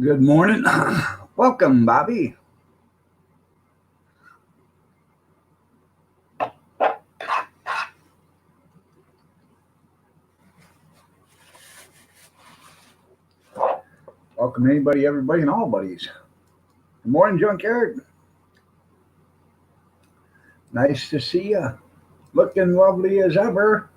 Good morning. Welcome, Bobby. Welcome, anybody, everybody, and all buddies. Good morning, Junkyard. Nice to see you. Looking lovely as ever.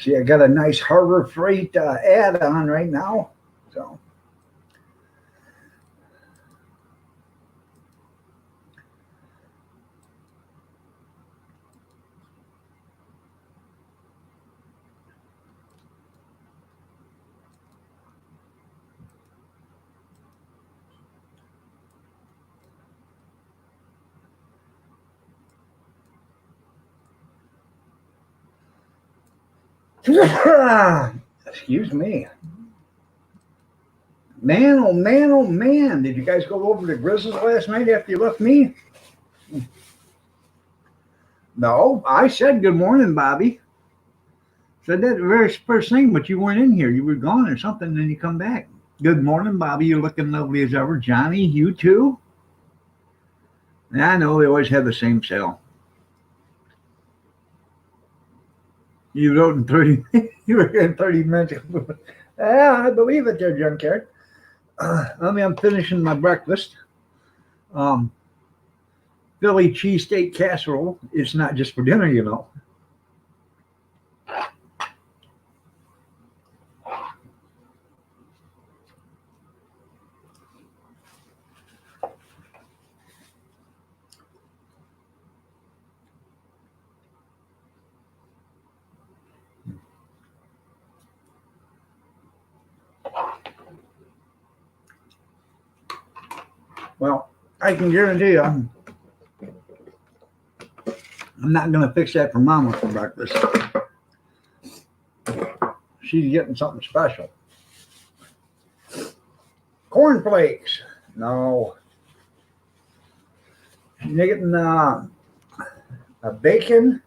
See, I got a nice Harbor Freight ad on right now. So, excuse me. Man, oh man, oh man. Did you guys go over to Grizzlies last night after you left me? No, I said good morning, Bobby. Said that the very first thing, but you weren't in here. You were gone or something, and then you come back. Good morning, Bobby. You're looking lovely as ever. Johnny, you too? Yeah, I know they always have the same sale. You wrote in 30 you were in 30 minutes. Yeah, I believe it there, Junkyard. I'm finishing my breakfast. Um, Philly cheesesteak casserole. It's not just for dinner, you know. Well, I can guarantee you, I'm not going to fix that for Mama for breakfast. She's getting something special. Cornflakes. No. She's getting a bacon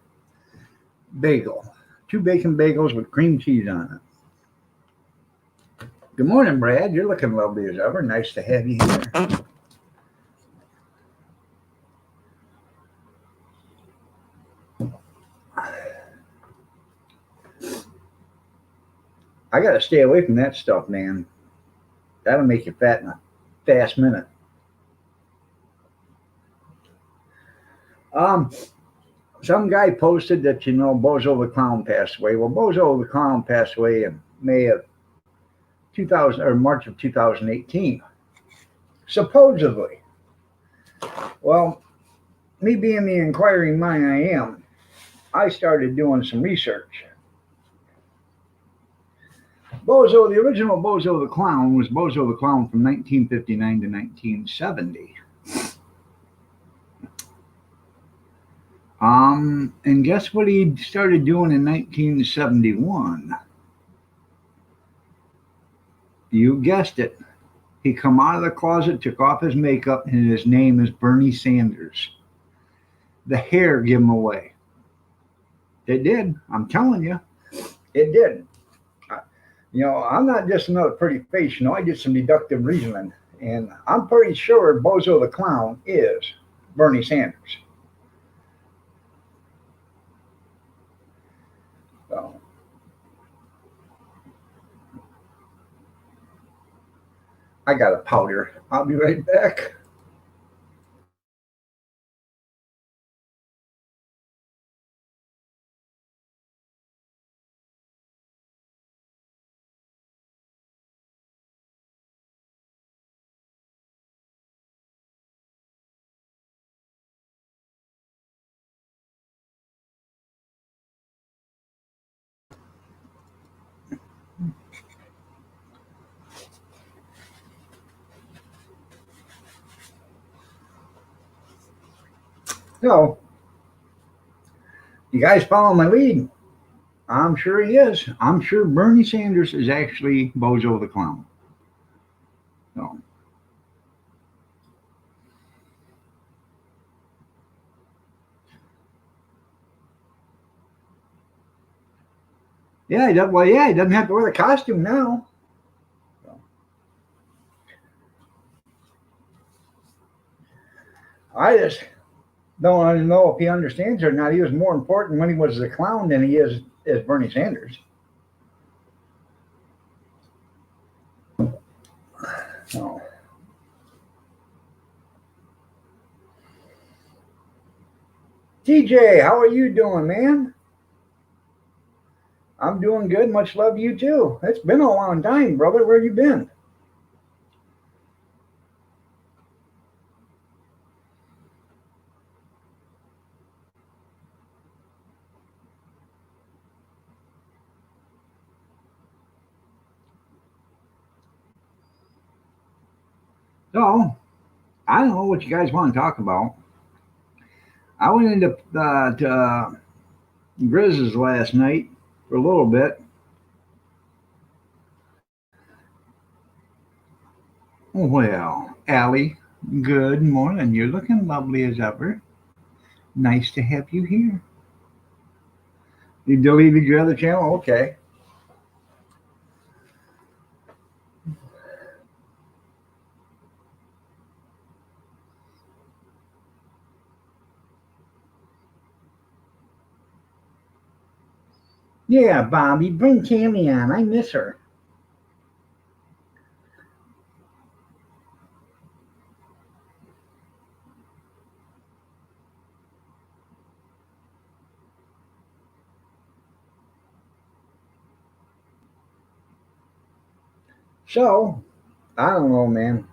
bagel. Two bacon bagels with cream cheese on it. Good morning, Brad. You're looking lovely as ever. Nice to have you here. I got to stay away from that stuff, man. That'll make you fat in a fast minute. Um, some guy posted that Bozo the Clown passed away. Well, Bozo the Clown passed away in May of 2000 or March of 2018, supposedly. Well, me being the inquiring mind I am, I started doing some research. Bozo, the original Bozo the Clown, was Bozo the Clown from 1959 to 1970. And guess what he started doing in 1971? You guessed it. He come out of the closet, took off his makeup, and his name is Bernie Sanders. The hair gave him away. It did. I'm telling you, it did. I'm not just another pretty face. I did some deductive reasoning, and I'm pretty sure Bozo the Clown is Bernie Sanders. So, I got a powder. I'll be right back. So, you guys follow my lead? I'm sure he is. I'm sure Bernie Sanders is actually Bozo the Clown. So, Yeah, he does. Well, yeah, he doesn't have to wear the costume now. So, I just don't know if he understands or not. He was more important when he was the clown than he is as Bernie Sanders. So, TJ, how are you doing, man? I'm doing good. Much love to you too. It's been a long time, brother. Where you been? So, I don't know what you guys want to talk about. I went into Grizz's last night for a little bit. Well, Allie, good morning. You're looking lovely as ever. Nice to have you here. You deleted your other channel? Okay. Yeah, Bobby, bring Tammy on. I miss her. So, I don't know, man.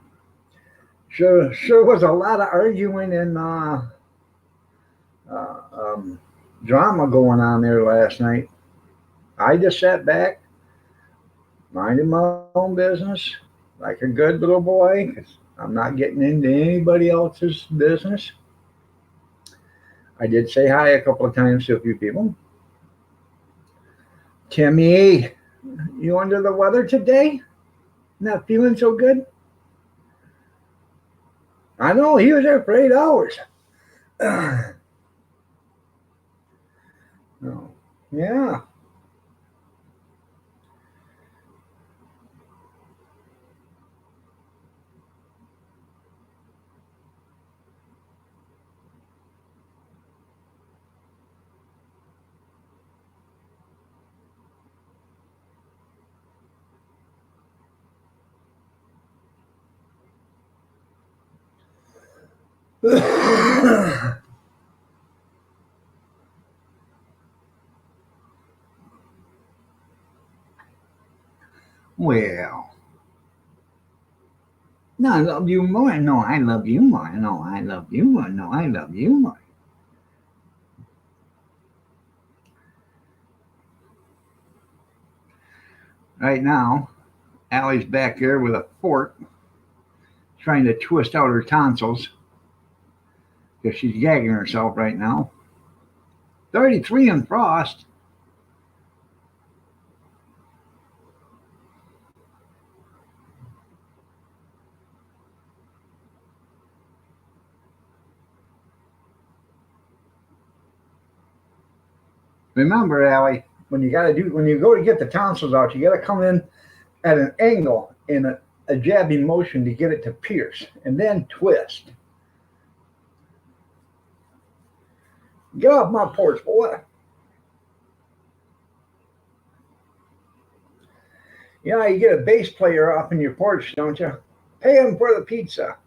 Sure was a lot of arguing and uh, um, drama going on there last night. I just sat back, minding my own business, like a good little boy, 'cause I'm not getting into anybody else's business. I did say hi a couple of times to a few people. Timmy, you under the weather today? Not feeling so good? I know he was there for 8 hours. No. Yeah. Well, no, I love you more. No, I love you more. No, I love you more. No, I love you more. Right now, Allie's back there with a fork trying to twist out her tonsils because she's gagging herself right now. 33 in frost. Remember, Allie, when you go to get the tonsils out, you got to come in at an angle in a jabbing motion to get it to pierce, and then twist. Get off my porch, boy. You know, you get a bass player off in your porch, don't you? Pay him for the pizza.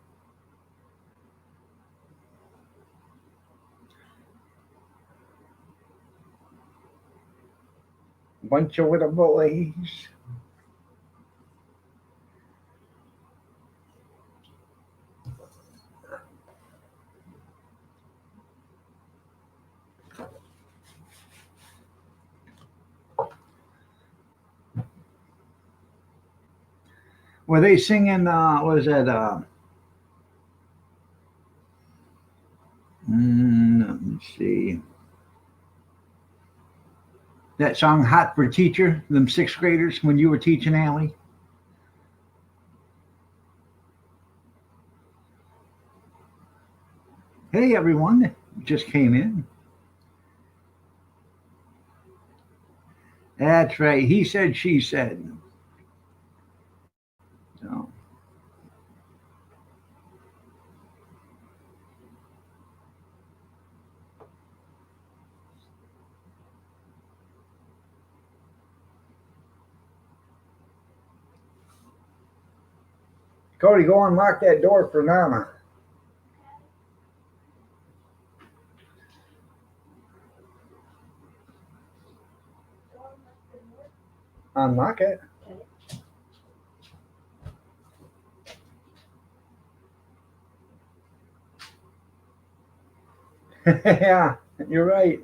Bunch of little boys. Were they singing, what is that? Let me see. That song, Hot for Teacher, them sixth graders when you were teaching, Allie? Hey, everyone, just came in. That's right. He said, she said. So, Cody, go unlock that door for Nama. Unlock it. Yeah, you're right.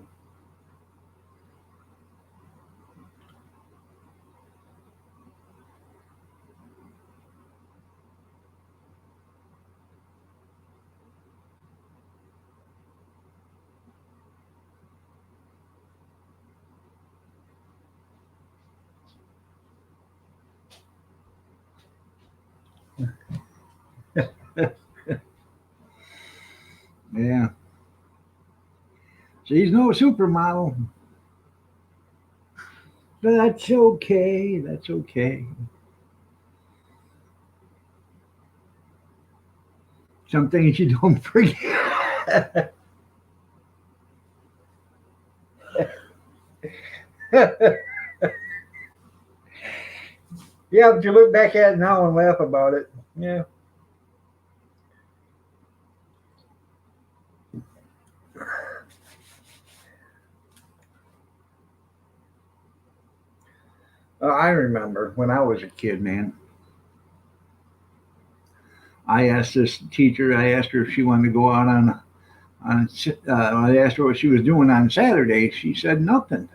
Yeah. She's no supermodel, but that's okay. That's okay. Some things you don't forget. Yeah, but you look back at it now and laugh about it. Yeah. I remember when I was a kid, man. I asked this teacher. I asked her if she wanted to go out on. I asked her what she was doing on Saturday. She said nothing.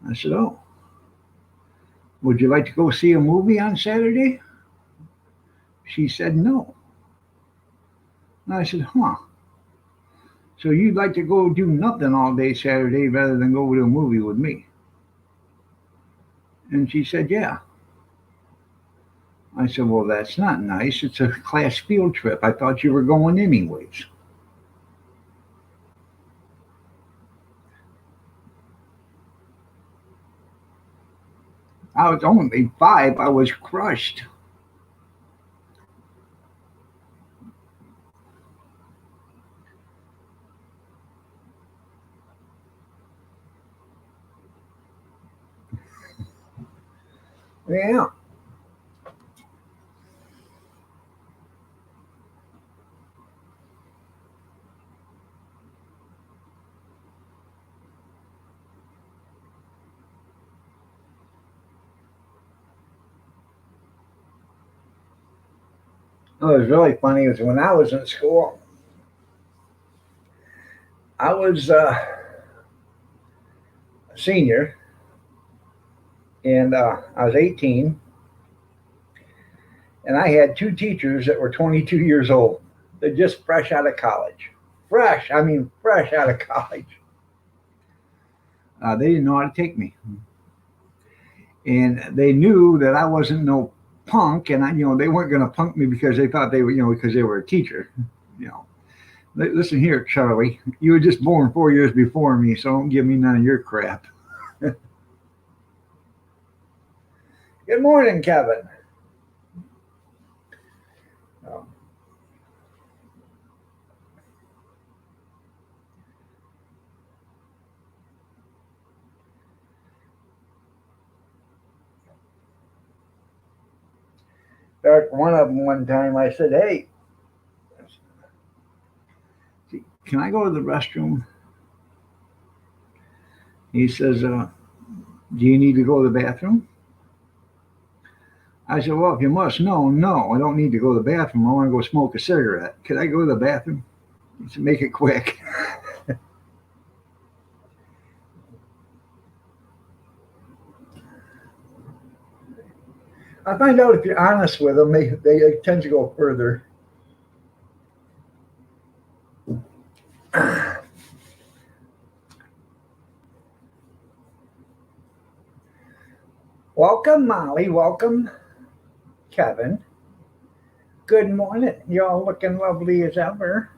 I said, "Oh, would you like to go see a movie on Saturday?" She said no. And I said, "Huh? So you'd like to go do nothing all day Saturday rather than go to a movie with me?" And she said, "Yeah." I said, "Well, that's not nice. It's a class field trip. I thought you were going anyways." I was only 5. I was crushed. Yeah. What was really funny was when I was in school, I was a senior and I was 18, and I had two teachers that were 22 years old. They're just fresh out of college. Fresh, I mean, fresh out of college. They didn't know how to take me, and they knew that I wasn't no punk, and they weren't going to punk me because they thought they were, because they were a teacher. You know, listen here, Charlie, you were just born 4 years before me, so don't give me none of your crap. Good morning, Kevin. Um, one of them one time, I said, "Hey, can I go to the restroom?" He says, "Do you need to go to the bathroom?" I said, "Well, if you must know, no, I don't need to go to the bathroom. I want to go smoke a cigarette. Could I go to the bathroom?" He said, "Make it quick." I find out if you're honest with them, they tend to go further. Welcome, Molly. Welcome, Kevin. Good morning. You're all looking lovely as ever.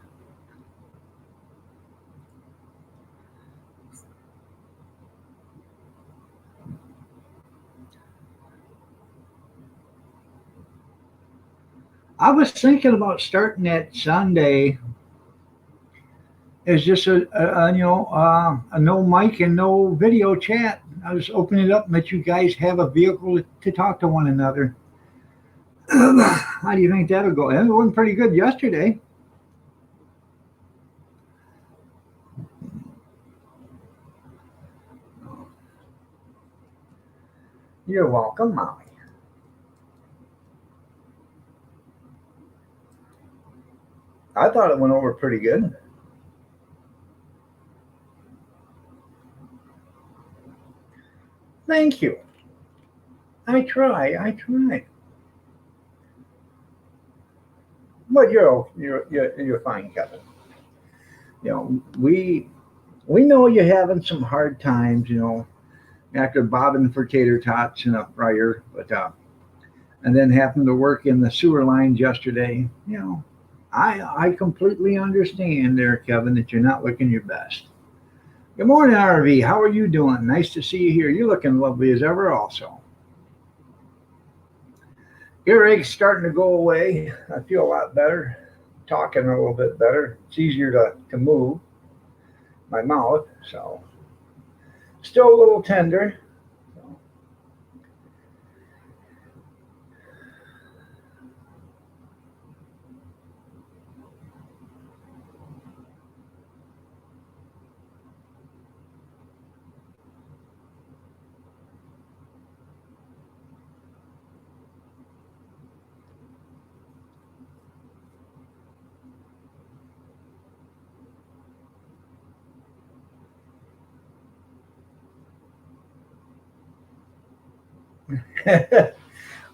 I was thinking about starting that Sunday as just a no mic and no video chat. I was opening it up and let you guys have a vehicle to talk to one another. How do you think that'll go? It went pretty good yesterday. You're welcome, Molly. I thought it went over pretty good. Thank you. I try. But you're fine, Kevin. We know you're having some hard times, after bobbing for tater tots in a fryer, but and then having to work in the sewer lines yesterday. I completely understand there, Kevin, that you're not looking your best. Good morning, RV. How are you doing? Nice to see you here. You're looking lovely as ever, also. Earache's starting to go away. I feel a lot better, talking a little bit better. It's easier to move my mouth, so still a little tender.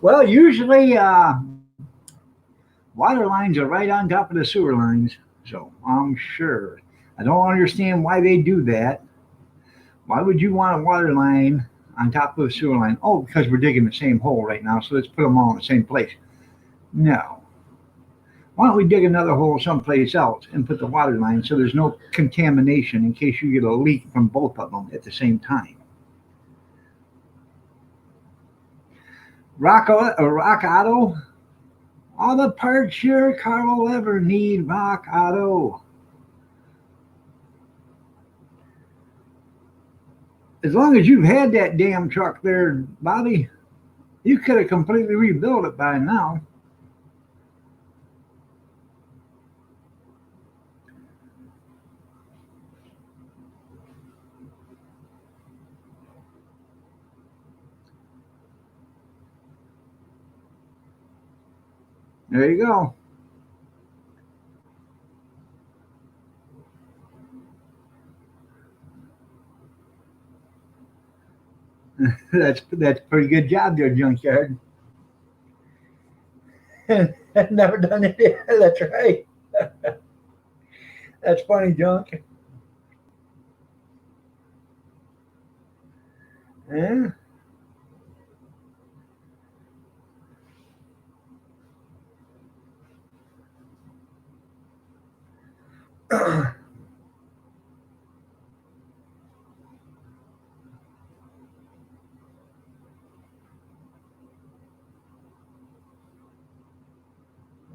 Well, usually water lines are right on top of the sewer lines, so I'm sure. I don't understand why they do that. Why would you want a water line on top of a sewer line? Oh, because we're digging the same hole right now, so let's put them all in the same place. No. Why don't we dig another hole someplace else and put the water line so there's no contamination in case you get a leak from both of them at the same time? Rock Auto, all the parts your car will ever need. Rock Auto. As long as you've had that damn truck there, Bobby, you could have completely rebuilt it by now. There you go. That's a pretty good job there, Junkyard. Never done it yet. That's right. That's funny, Junk. Yeah.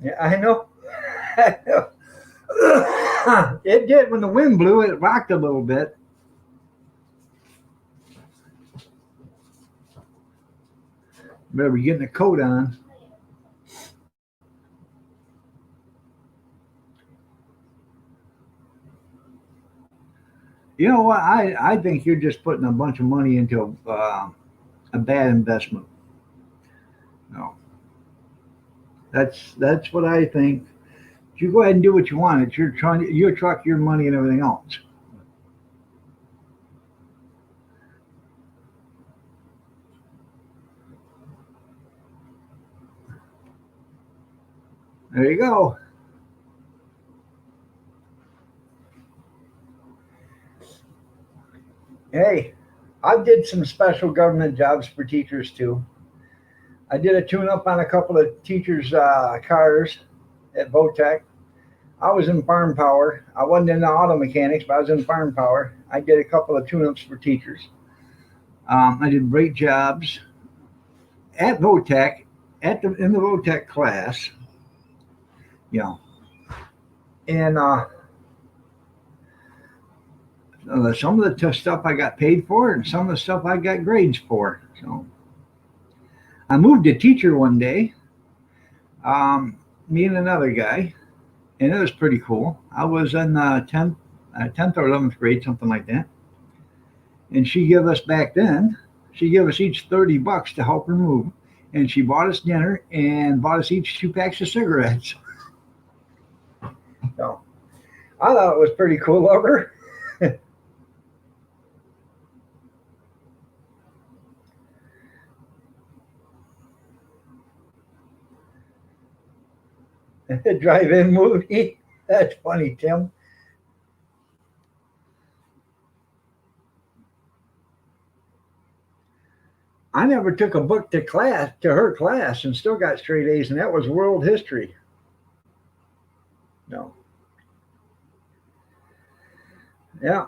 Yeah, I know. It did when the wind blew. It rocked a little bit. Better be getting a coat on. You know what? I think you're just putting a bunch of money into a bad investment. No, that's what I think. You go ahead and do what you want. It's your truck, your money, and everything else. There you go. Hey, I did some special government jobs for teachers too. I did a tune-up on a couple of teachers' cars at Votech. I was in farm power. I wasn't in the auto mechanics, but I was in farm power. I did a couple of tune-ups for teachers. I did great jobs at Votech, in the Votech class. you know. And some of the stuff I got paid for, and some of the stuff I got grades for. So I moved a teacher one day, me and another guy, and it was pretty cool. I was in 10th or 11th grade, something like that. And she gave us back then, she gave us each $30 to help her move. And she bought us dinner and bought us each 2 packs of cigarettes. So I thought it was pretty cool of her. Drive-in movie. That's funny, Tim. I never took a book to her class and still got straight A's, and that was world history. No. Yeah.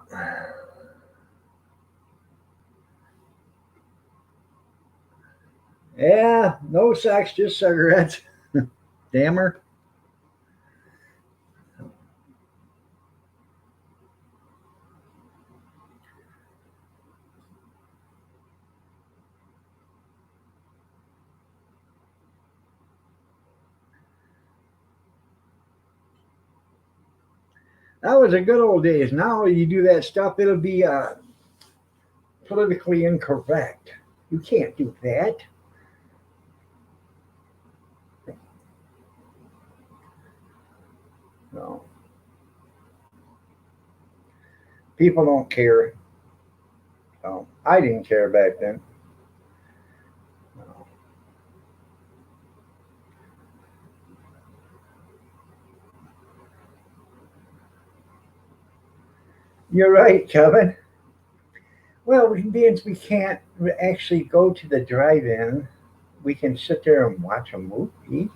Yeah, no sex, just cigarettes. Damn her. That was the good old days. Now you do that stuff, it'll be politically incorrect. You can't do that. No. People don't care. No. I didn't care back then. No. You're right, Kevin. Well, being we can't actually go to the drive-in, we can sit there and watch a movie.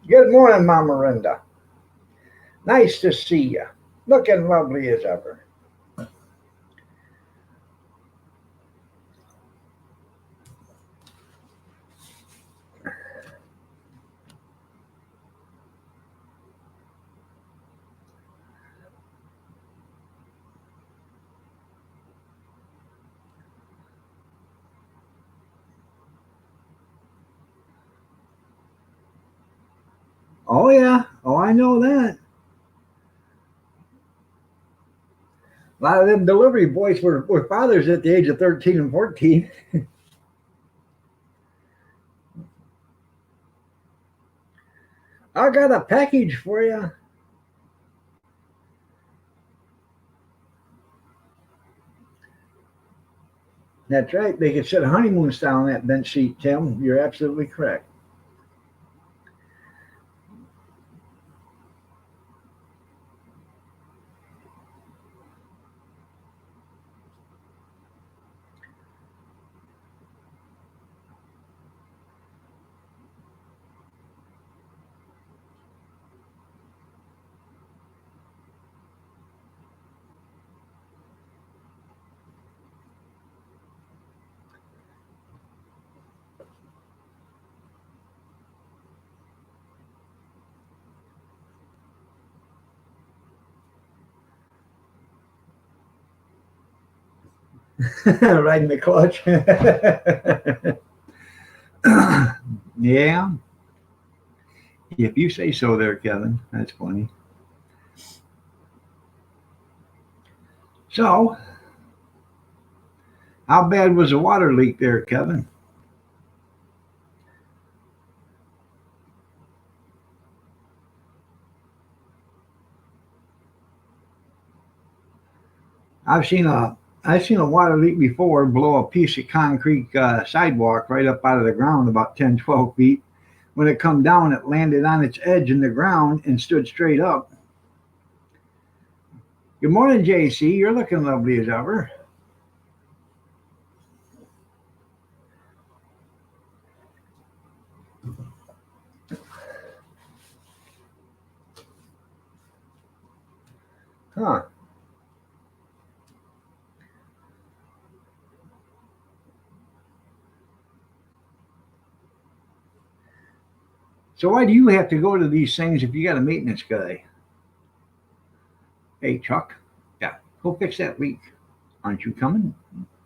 Good morning, Mama Rinda. Nice to see you. Looking lovely as ever. Oh yeah. Oh, I know that. A lot of them delivery boys were fathers at the age of 13 and 14. I got a package for you. That's right. They could sit honeymoon style on that bench seat, Tim. You're absolutely correct. Riding the clutch. Yeah, if you say so, there, Kevin. That's funny. So, how bad was the water leak there, Kevin? I've seen a I've seen a water leak before blow a piece of concrete sidewalk right up out of the ground about 10, 12 feet. When it come down, it landed on its edge in the ground and stood straight up. Good morning, JC. You're looking lovely as ever. Huh. So why do you have to go to these things if you got a maintenance guy? Hey, Chuck, yeah, go fix that leak. Aren't you coming?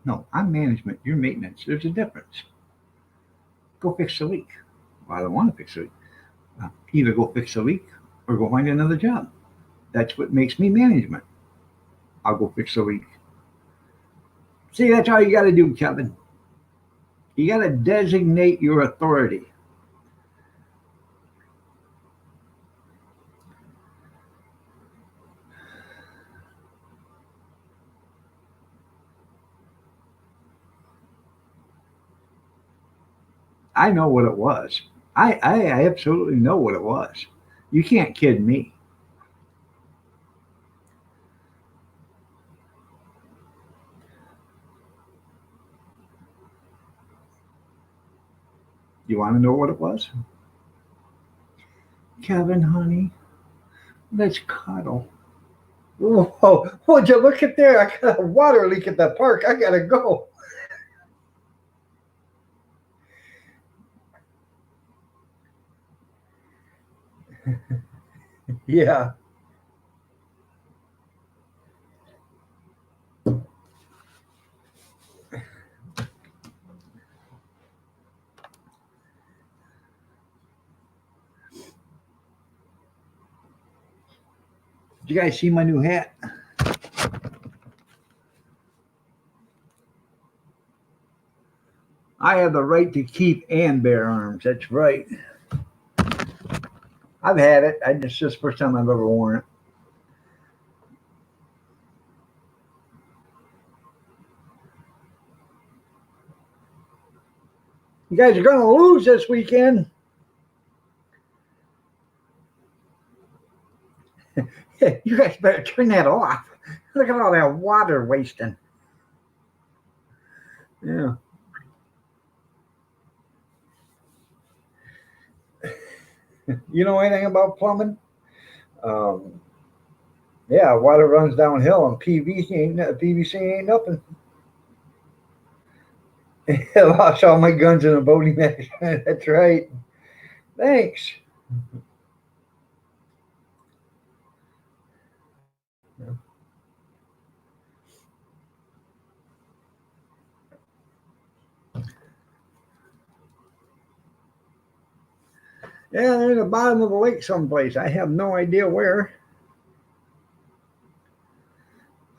No, I'm management. You're maintenance. There's a difference. Go fix the leak. Well, I don't want to fix the leak. Either go fix the leak or go find another job. That's what makes me management. I'll go fix the leak. See, that's all you got to do, Kevin. You got to designate your authority. I know what it was. I absolutely know what it was. You can't kid me. You want to know what it was? Kevin, honey, let's cuddle. Whoa, would you look at there? I got a water leak at the park. I gotta go. Yeah. Did you guys see my new hat? I have the right to keep and bear arms. That's right. I've had it. It's just the first time I've ever worn it. You guys are going to lose this weekend. You guys better turn that off. Look at all that water wasting. Yeah. You know anything about plumbing? Um, yeah, water runs downhill, and PVC ain't nothing. I lost all my guns in a boating accident. That's right. Thanks. Yeah, they're at the bottom of the lake someplace. I have no idea where.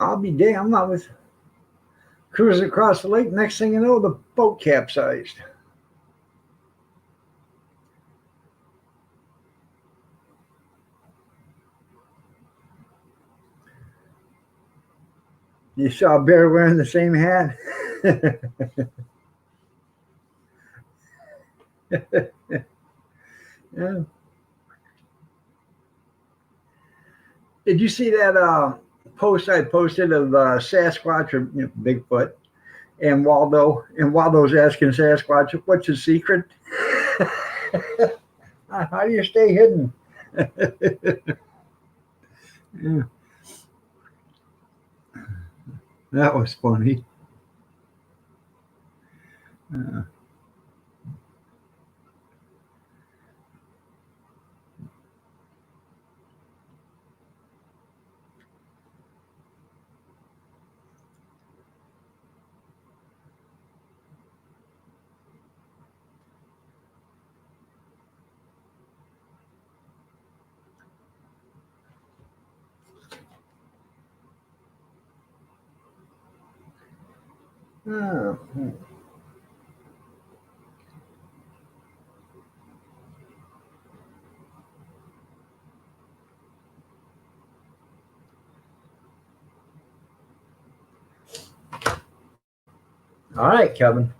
I'll be damned. I was cruising across the lake. Next thing you know, the boat capsized. You saw a bear wearing the same hat? Yeah. Did you see that post I posted of Sasquatch or Bigfoot and Waldo? And Waldo's asking Sasquatch, "What's his secret? How do you stay hidden?" Yeah, that was funny. Uh, oh, all right, Kevin.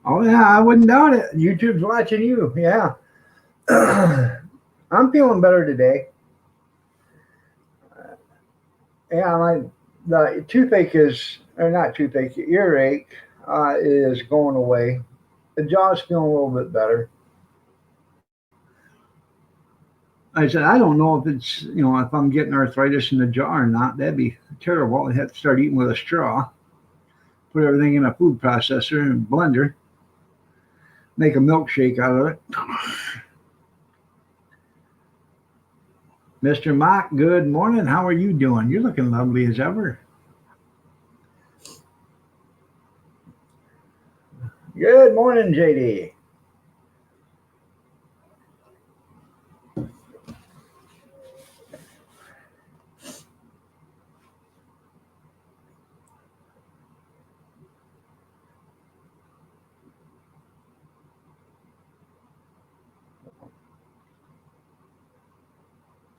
Oh yeah, I wouldn't doubt it. YouTube's watching you. Yeah. I'm feeling better today. Yeah, my the toothache is, or not toothache, earache is going away. The jaw's feeling a little bit better. I said, I don't know if it's, if I'm getting arthritis in the jaw or not. That'd be terrible. I'd have to start eating with a straw, put everything in a food processor and blender, make a milkshake out of it. Mr. Mock, good morning. How are you doing? You're looking lovely as ever. Good morning, JD.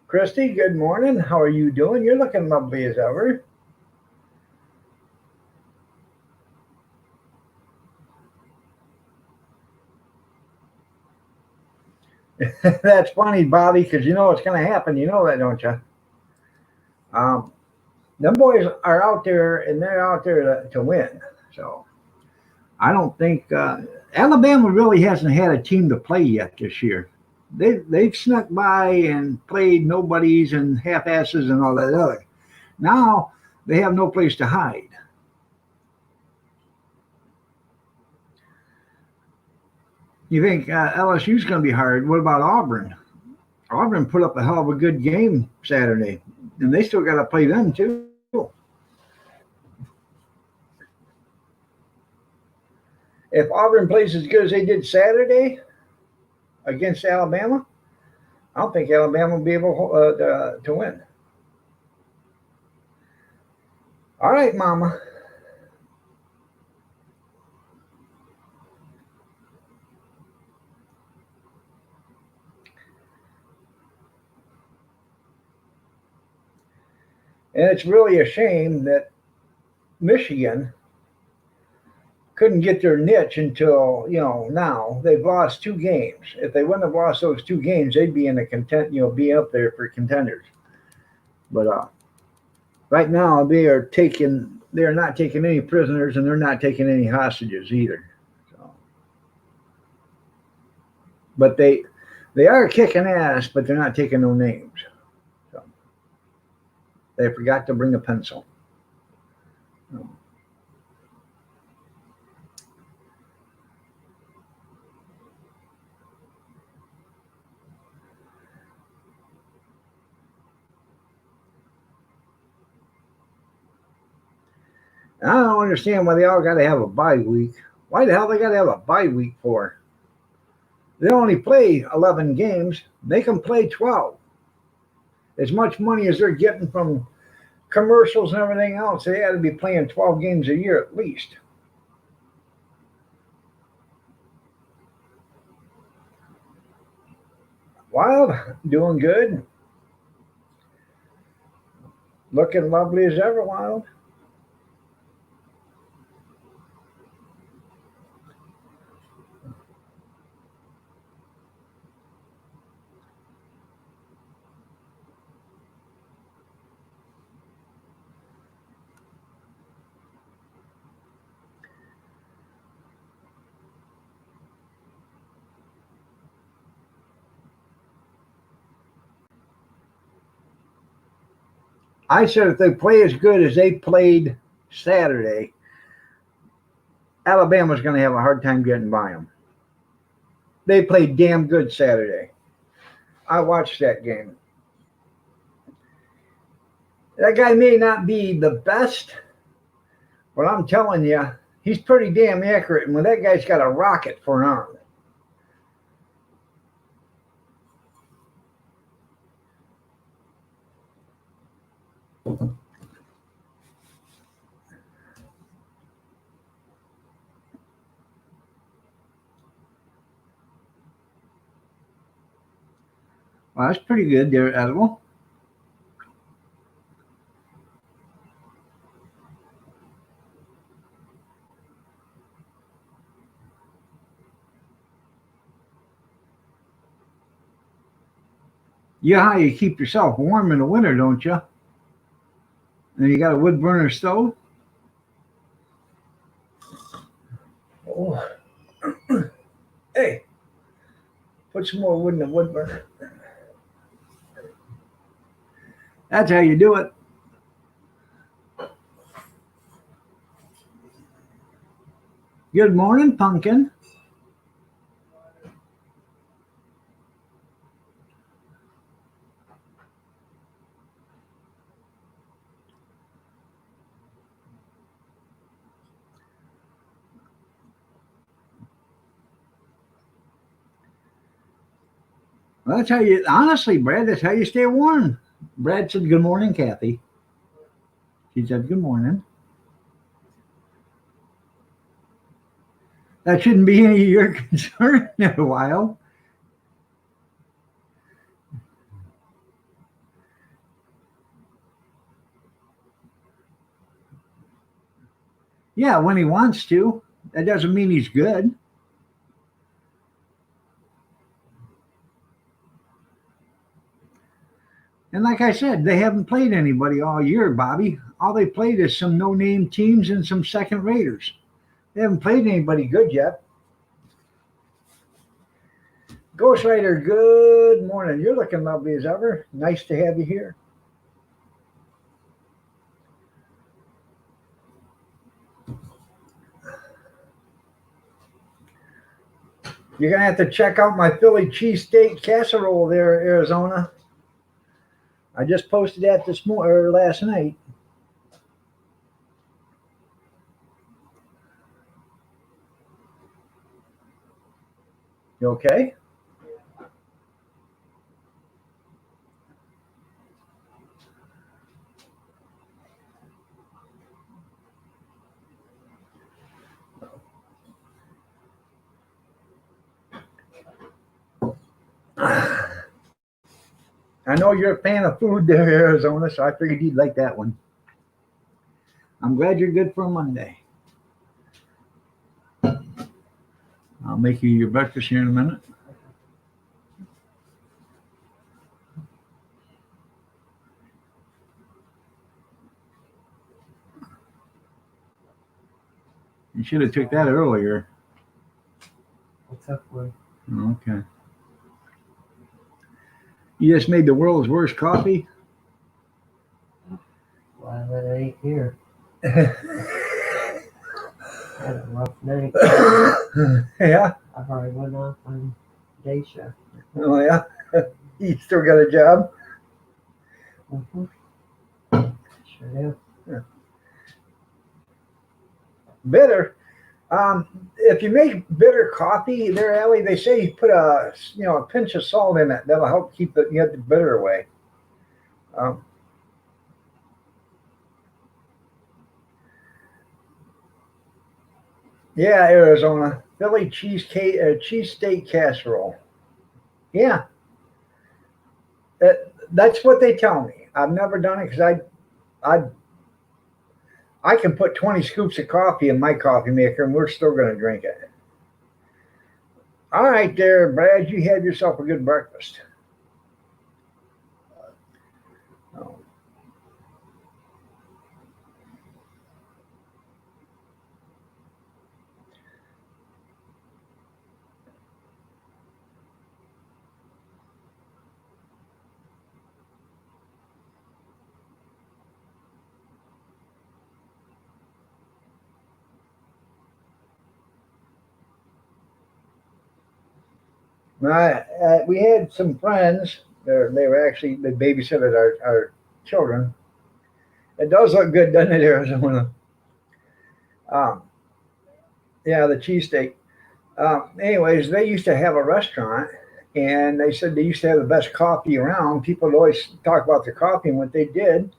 Christy, good morning. How are you doing? You're looking lovely as ever. That's funny, Bobby, because you know what's going to happen. You know that, don't you? Um, them boys are out there, and they're out there to win. So I don't think Alabama really hasn't had a team to play yet this year. They've snuck by and played nobodies and half asses and all that other. Now they have no place to hide. You think LSU's going to be hard? What about Auburn? Auburn put up a hell of a good game Saturday, and they still got to play them too. If Auburn plays as good as they did Saturday against Alabama, I don't think Alabama will be able to win. All right, Mama. And it's really a shame that Michigan couldn't get their niche until now. They've lost two games. If they wouldn't have lost those two games, they'd be in the be up there for contenders. But right now they are not taking any prisoners and they're not taking any hostages either. So, but they are kicking ass, but they're not taking no names. So they forgot to bring a pencil. So, I don't understand why they all got to have a bye week. Why the hell they got to have a bye week for? They only play 11 games. Make them play 12. As much money as they're getting from commercials and everything else, they ought to be playing 12 games a year at least. Wild, doing good. Looking lovely as ever, Wild. I said if they play as good as they played Saturday, Alabama's going to have a hard time getting by them. They played damn good Saturday. I watched that game. That guy may not be the best, but I'm telling you, he's pretty damn accurate. And when that guy's got a rocket for an arm, well, that's pretty good there, Edible. You know how you keep yourself warm in the winter, don't you? And you got a wood burner stove. Oh, hey, put some more wood in the wood burner. That's how you do it. Good morning, Pumpkin. Well, that's how you, honestly, Brad, that's how you stay warm. Brad said, good morning, Kathy. She said, good morning. That shouldn't be any of your concern in a while. Yeah, when he wants to. That doesn't mean he's good. And like I said, they haven't played anybody all year, Bobby. All they played is some no-name teams and some second raters. They haven't played anybody good yet. Ghost Rider, good morning. You're looking lovely as ever. Nice to have you here. You're gonna have to check out my Philly cheesesteak casserole there, Arizona. I just posted that this morning or last night. You okay? I know you're a fan of food there, Arizona, so I figured you'd like that one. I'm glad you're good for a Monday. I'll make you your breakfast here in a minute. You should have took that earlier. What's up, boy? Okay. You just made the world's worst coffee? Well, that ain't here. Had a rough night. Yeah. I've already went off on day shift. Oh yeah. You still got a job? Mm-hmm. Sure do. Yeah. Bitter. If you make bitter coffee, there, Allie, they say you put a pinch of salt in it. That'll help keep the bitter away. Um, yeah, Arizona Philly cheesesteak casserole. Yeah, that's what they tell me. I've never done it because I can put 20 scoops of coffee in my coffee maker and we're still going to drink it. All right, there, Brad, you have yourself a good breakfast. Oh. We had some friends. They were actually they babysitted our children. It does look good, doesn't it, Arizona? Um, yeah, the cheesesteak. Anyways, they used to have a restaurant, and they said they used to have the best coffee around. People would always talk about the coffee, and what they did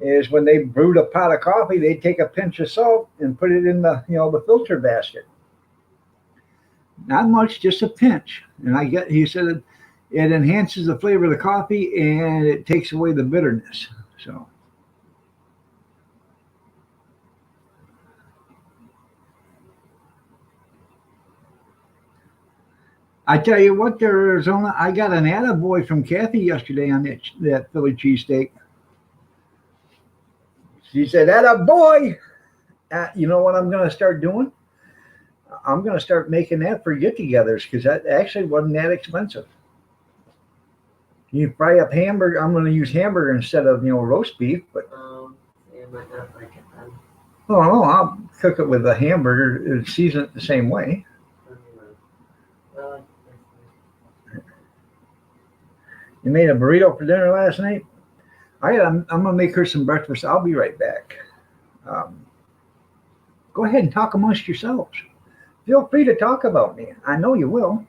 is when they brewed a pot of coffee, they'd take a pinch of salt and put it in the filter basket. Not much, just a pinch. And he said it enhances the flavor of the coffee and it takes away the bitterness. So I tell you what, there, Arizona, I got an attaboy from Kathy yesterday on that Philly cheesesteak. She said, attaboy. You know what I'm going to start doing? I'm going to start making that for get-togethers because that actually wasn't that expensive. You fry up hamburger. I'm going to use hamburger instead of roast beef, but You might not like it then. oh no, I'll cook it with a hamburger and season it the same way. Well, You made a burrito for dinner last night. All right, I'm going to make her some breakfast. I'll be right back. Go ahead and talk amongst yourselves. Feel free to talk about me. I know you will.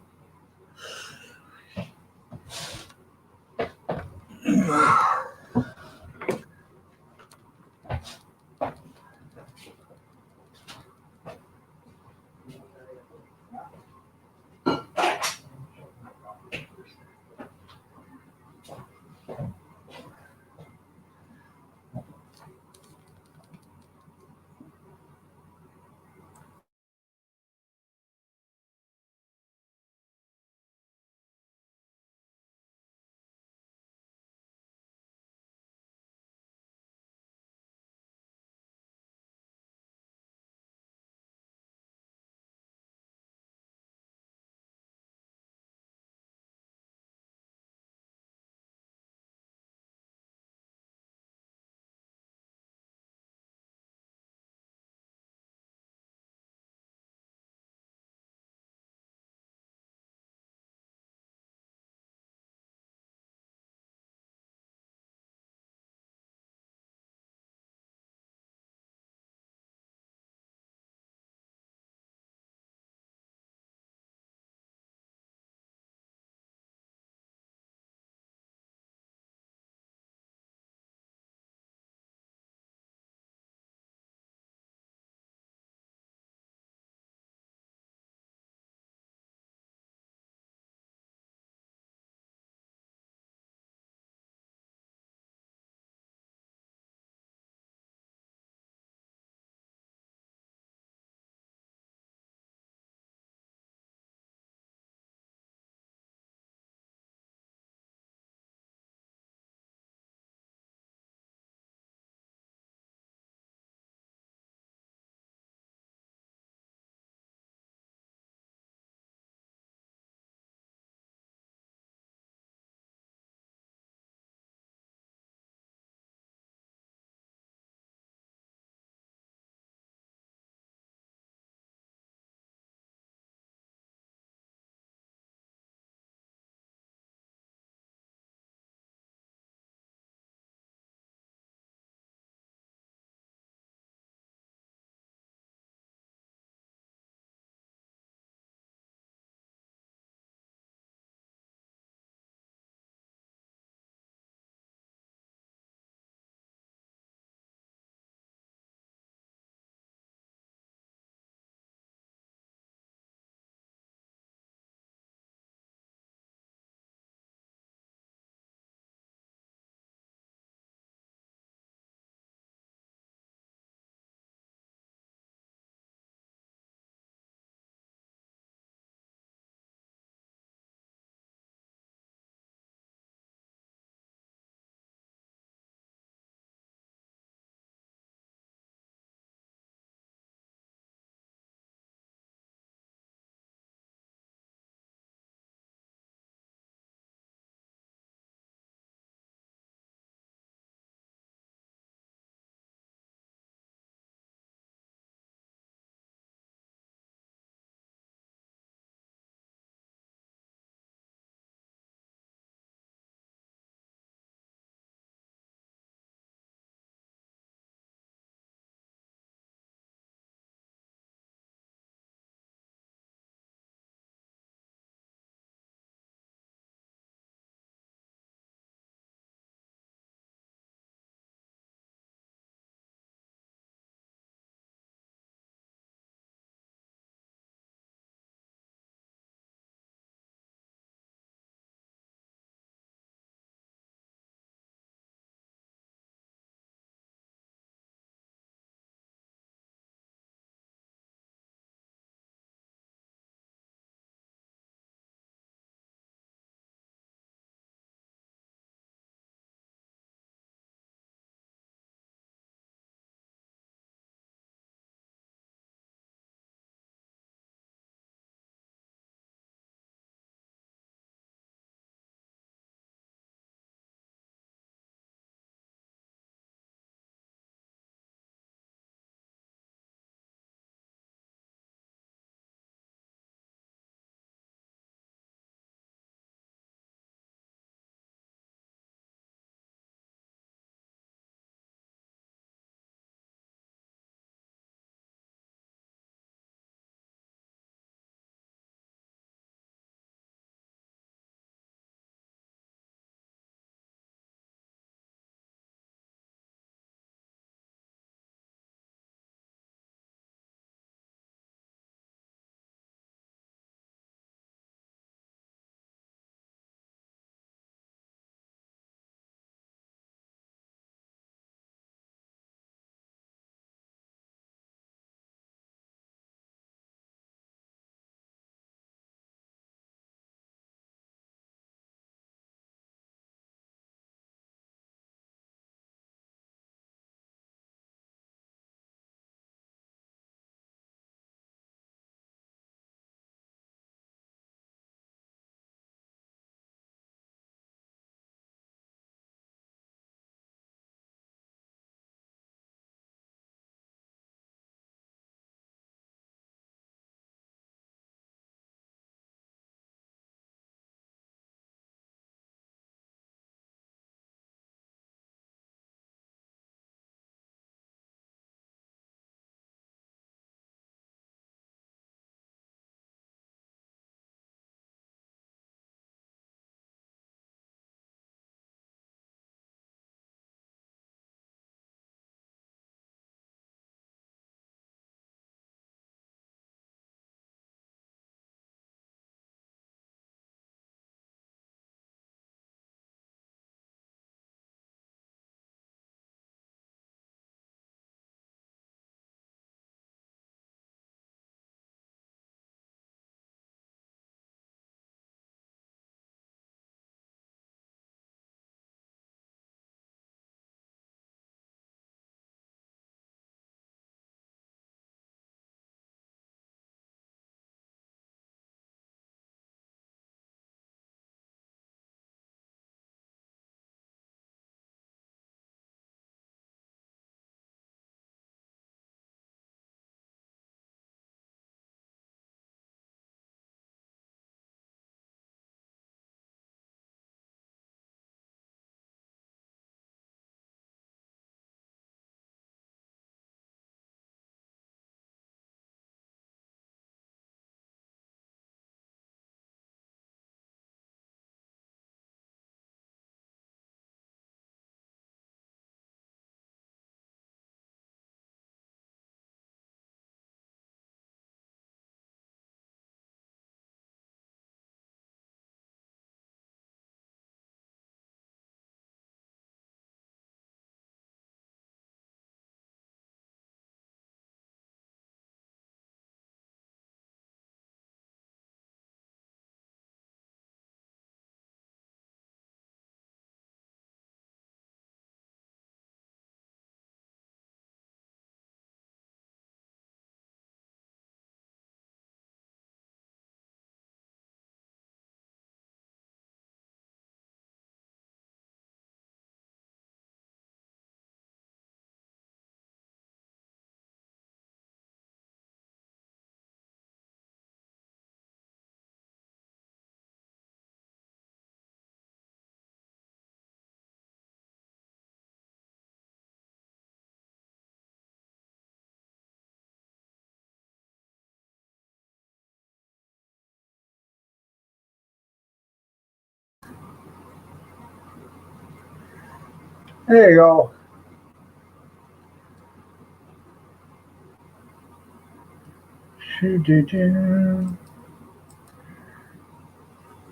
There you go.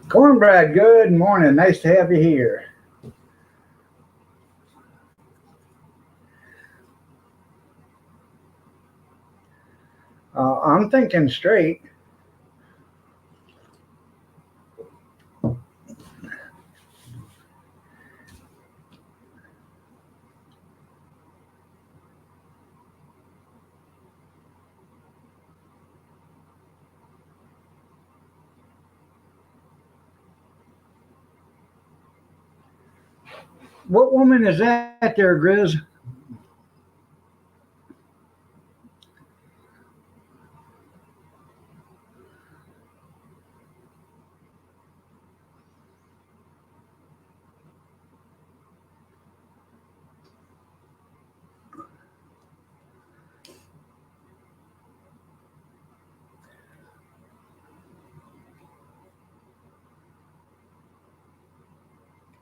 Cornbread, good morning. Nice to have you here. I'm thinking straight. What woman is that there, Grizz?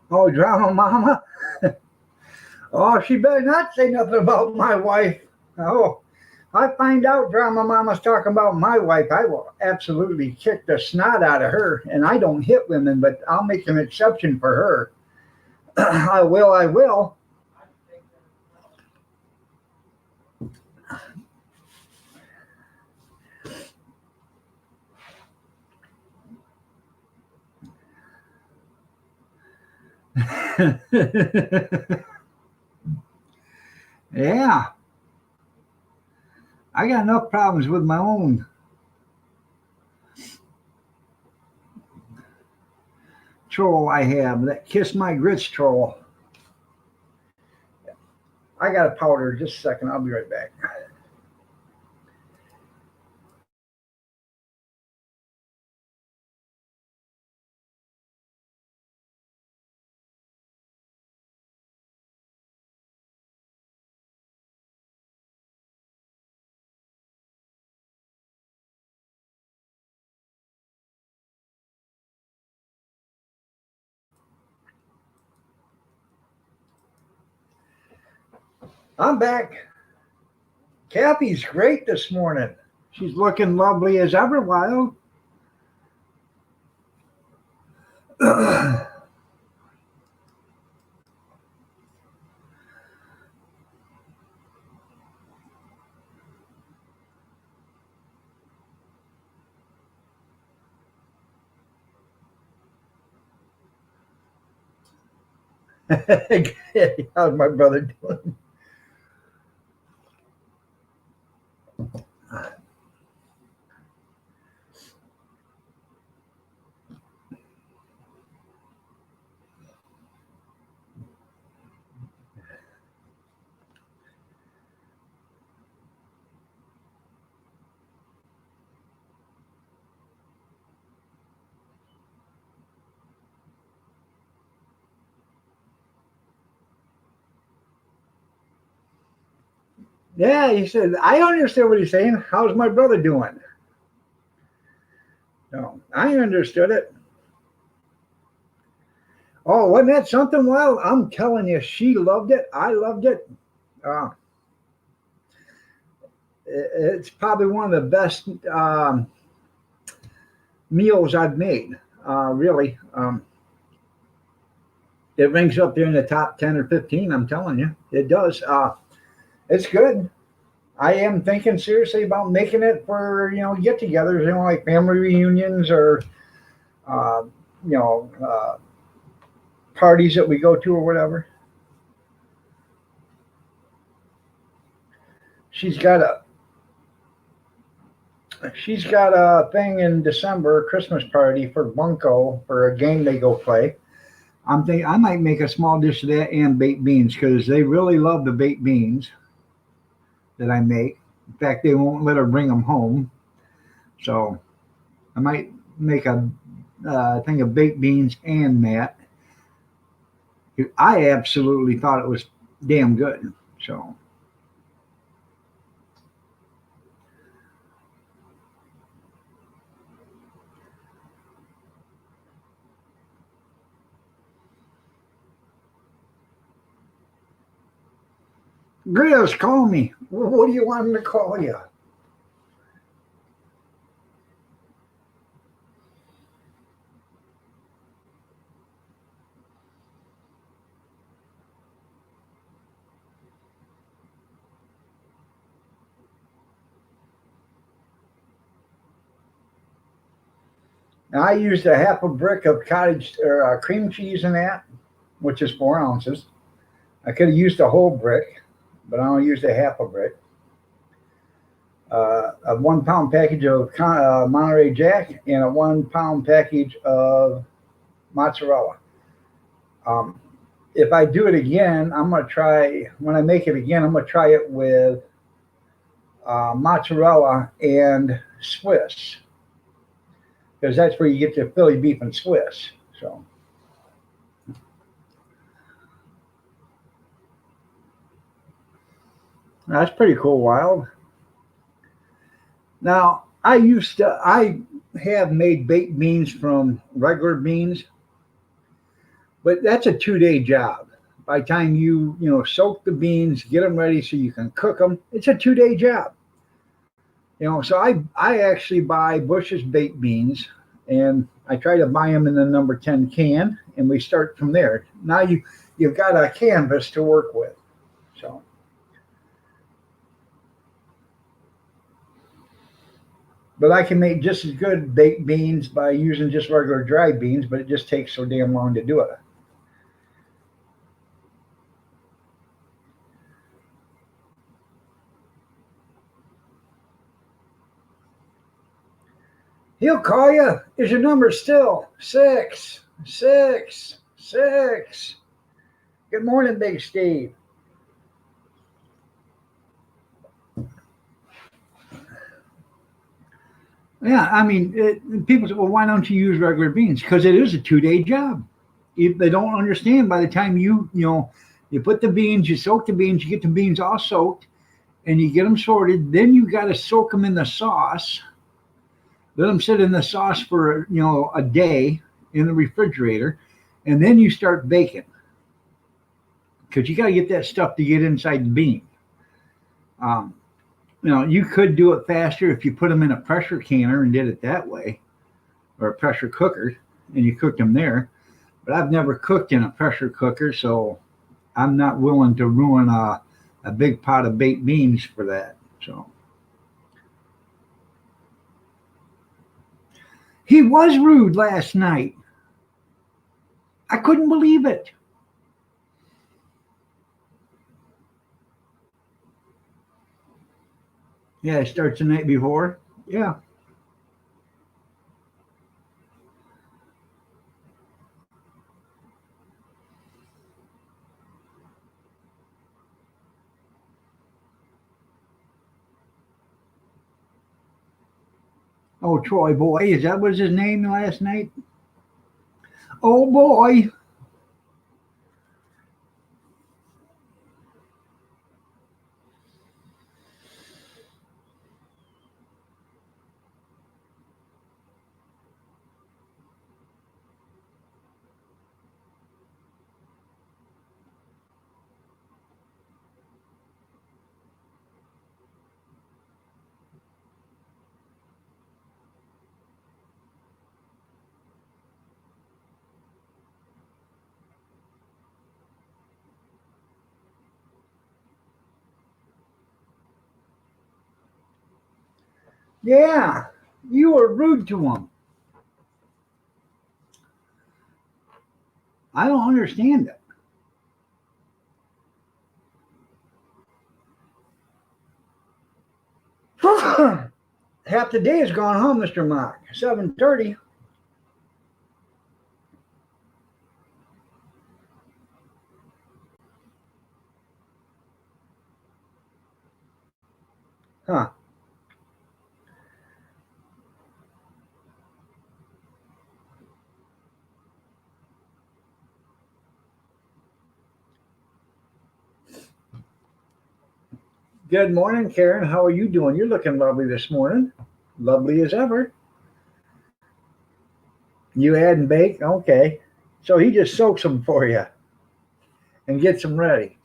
Oh, drama mama. Oh, she better not say nothing about my wife. Oh, I find out drama mama's talking about my wife, I will absolutely kick the snot out of her. And I don't hit women, but I'll make an exception for her. I will, I will. Yeah, I got enough problems with my own troll I have. That kiss my grits troll. I got a powder. Just a second. I'll be right back. I'm back. Kathy's great this morning. She's looking lovely as ever, Wild. How's my brother doing? Yeah, he said, I understood what he's saying. How's my brother doing? No, I understood it. Oh, wasn't that something, Wild? I'm telling you, she loved it. I loved it. Uh, it's probably one of the best meals I've made. Really, it ranks up there in the top 10 or 15. I'm telling you, it does. It's good. I am thinking seriously about making it for get-togethers, like family reunions or uh, you know parties that we go to or whatever. She's got a she's got a thing in December, a Christmas party for Bunko for a game they go play. I'm thinking I might make a small dish of that and baked beans because they really love the baked beans that I make. In fact, they won't let her bring them home, so I might make a thing of baked beans and that. I absolutely thought it was damn good. So Grizz, call me. What do you want him to call you? Now, I used a half a brick of cottage or cream cheese in that, which is 4 ounces. I could have used a whole brick, but I only used a half a brick. A 1 pound package of Monterey Jack and a 1 pound package of mozzarella. Um, if I do it again, I'm going to try, when I make it again, I'm going to try it with mozzarella and Swiss, because that's where you get the Philly beef and Swiss. So that's pretty cool, Wild. Now, I have made baked beans from regular beans, but that's a 2 day job. By the time soak the beans, get them ready so you can cook them, it's a 2 day job. So I actually buy Bush's baked beans, and I try to buy them in the number 10 can, and we start from there. Now you've got a canvas to work with. So. But I can make just as good baked beans by using just regular dry beans, but it just takes so damn long to do it. He'll call you. Is your number still 666? Good morning, Big Steve. Yeah, I mean, people say, well, why don't you use regular beans? Because it is a 2 day job. If they don't understand, by the time you put the beans, you soak the beans, you get the beans all soaked, and you get them sorted. Then you got to soak them in the sauce. Let them sit in the sauce for a day in the refrigerator, and then you start baking, because you got to get that stuff to get inside the bean. Um, you could do it faster if you put them in a pressure canner and did it that way, or a pressure cooker, and you cooked them there. But I've never cooked in a pressure cooker, so I'm not willing to ruin a big pot of baked beans for that. So he was rude last night. I couldn't believe it. Yeah, it starts the night before. Yeah. Oh, Troy boy, is that was his name last night? Oh boy. Yeah, you were rude to him. I don't understand it. Half the day has gone home, Mr. Mock. 7:30. Huh. Good morning, Karen. How are you doing? You're looking lovely this morning. Lovely as ever. You had and bake? Okay. So he just soaks them for you and gets them ready.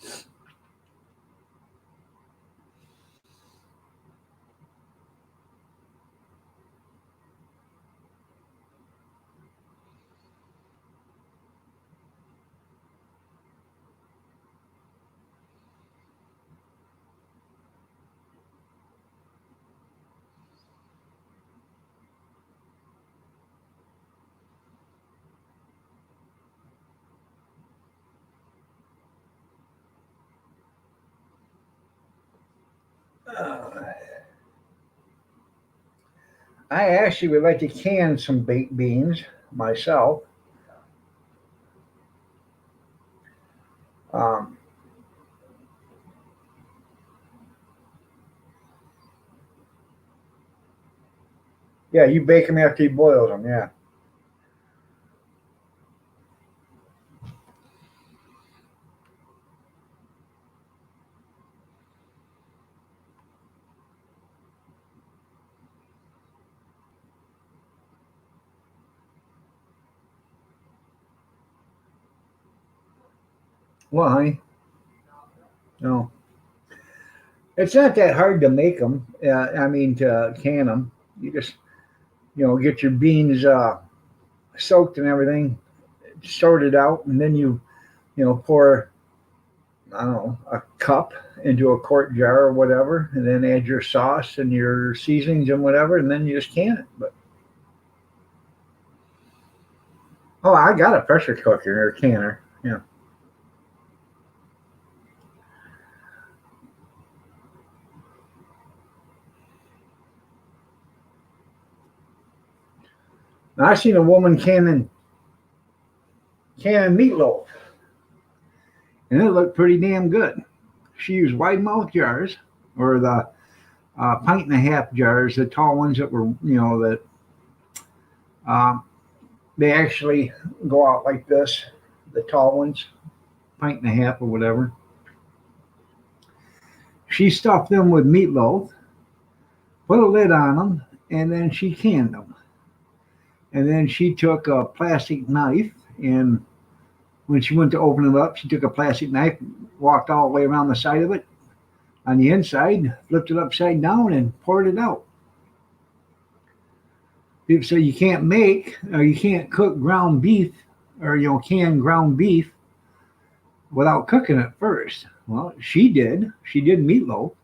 I actually would like to can some baked beans myself. Um, yeah, you bake them after you boil them. Yeah. Well, honey, no, it's not that hard to make them. I mean, to can them. You just, get your beans soaked and everything, sorted out, and then pour, I don't know, a cup into a quart jar or whatever, and then add your sauce and your seasonings and whatever, and then you just can it. But oh, I got a pressure cooker or canner. Yeah. I seen a woman canning meatloaf, and it looked pretty damn good. She used wide mouth jars or the pint and a half jars, the tall ones that were, that um, they actually go out like this, the tall ones, pint and a half or whatever. She stuffed them with meatloaf, put a lid on them, and then she canned them. And then she took a plastic knife, and when she went to open it up, she took a plastic knife, walked all the way around the side of it on the inside, flipped it upside down, and poured it out. People say you can't make or you can't cook ground beef or canned ground beef without cooking it first. Well, she did. She did meatloaf.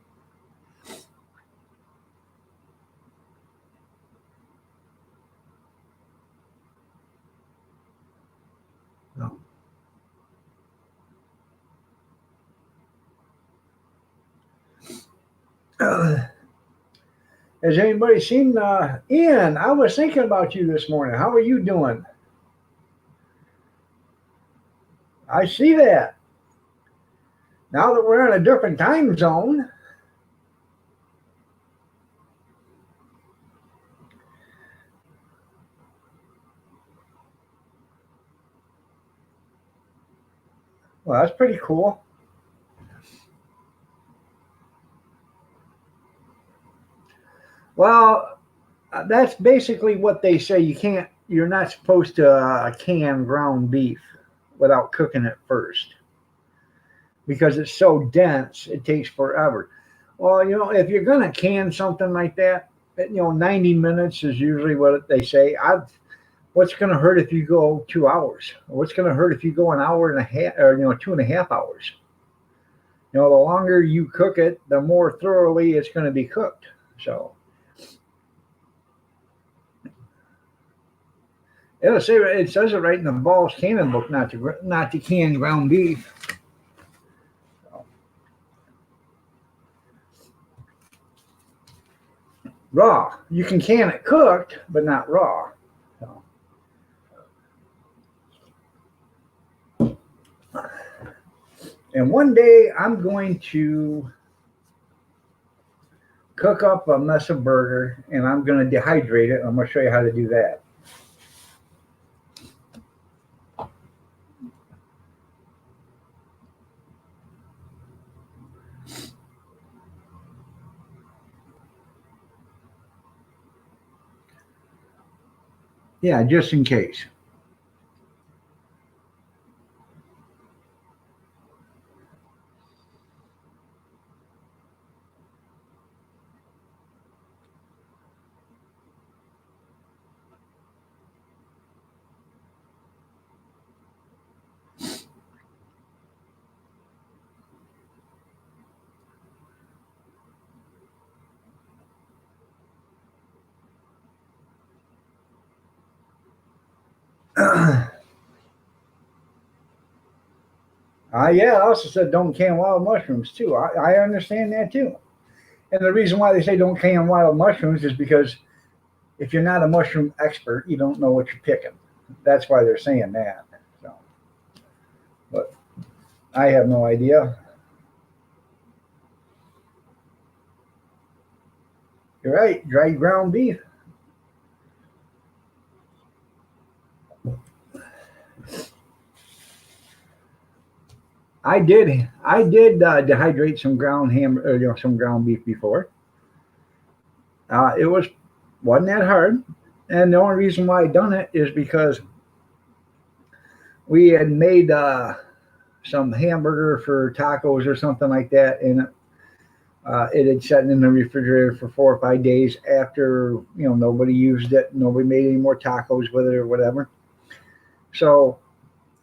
So, has anybody seen Ian? I was thinking about you this morning. How are you doing? I see that. Now that we're in a different time zone, well, that's pretty cool. Well, that's basically what they say. You're not supposed to can ground beef without cooking it first because it's so dense, it takes forever. Well, if you're going to can something like that, 90 minutes is usually what they say. What's going to hurt if you go 2 hours? What's going to hurt if you go an hour and a half or, 2.5 hours? The longer you cook it, the more thoroughly it's going to be cooked. So it says it right in the Ball's Cannon book, not to can ground beef. Raw. You can can it cooked, but not raw. So. And one day I'm going to cook up a mess of burger and I'm going to dehydrate it. I'm going to show you how to do that. Yeah, just in case. Yeah, I also said don't can wild mushrooms too. I understand that too. And the reason why they say don't can wild mushrooms is because if you're not a mushroom expert, you don't know what you're picking. That's why they're saying that. So, but I have no idea. You're right, dry ground beef. I did dehydrate some ground ham, some ground beef before. It wasn't that hard, and the only reason why I done it is because we had made some hamburger for tacos or something like that, and it had sat in the refrigerator for 4 or 5 days after nobody used it, nobody made any more tacos with it or whatever. So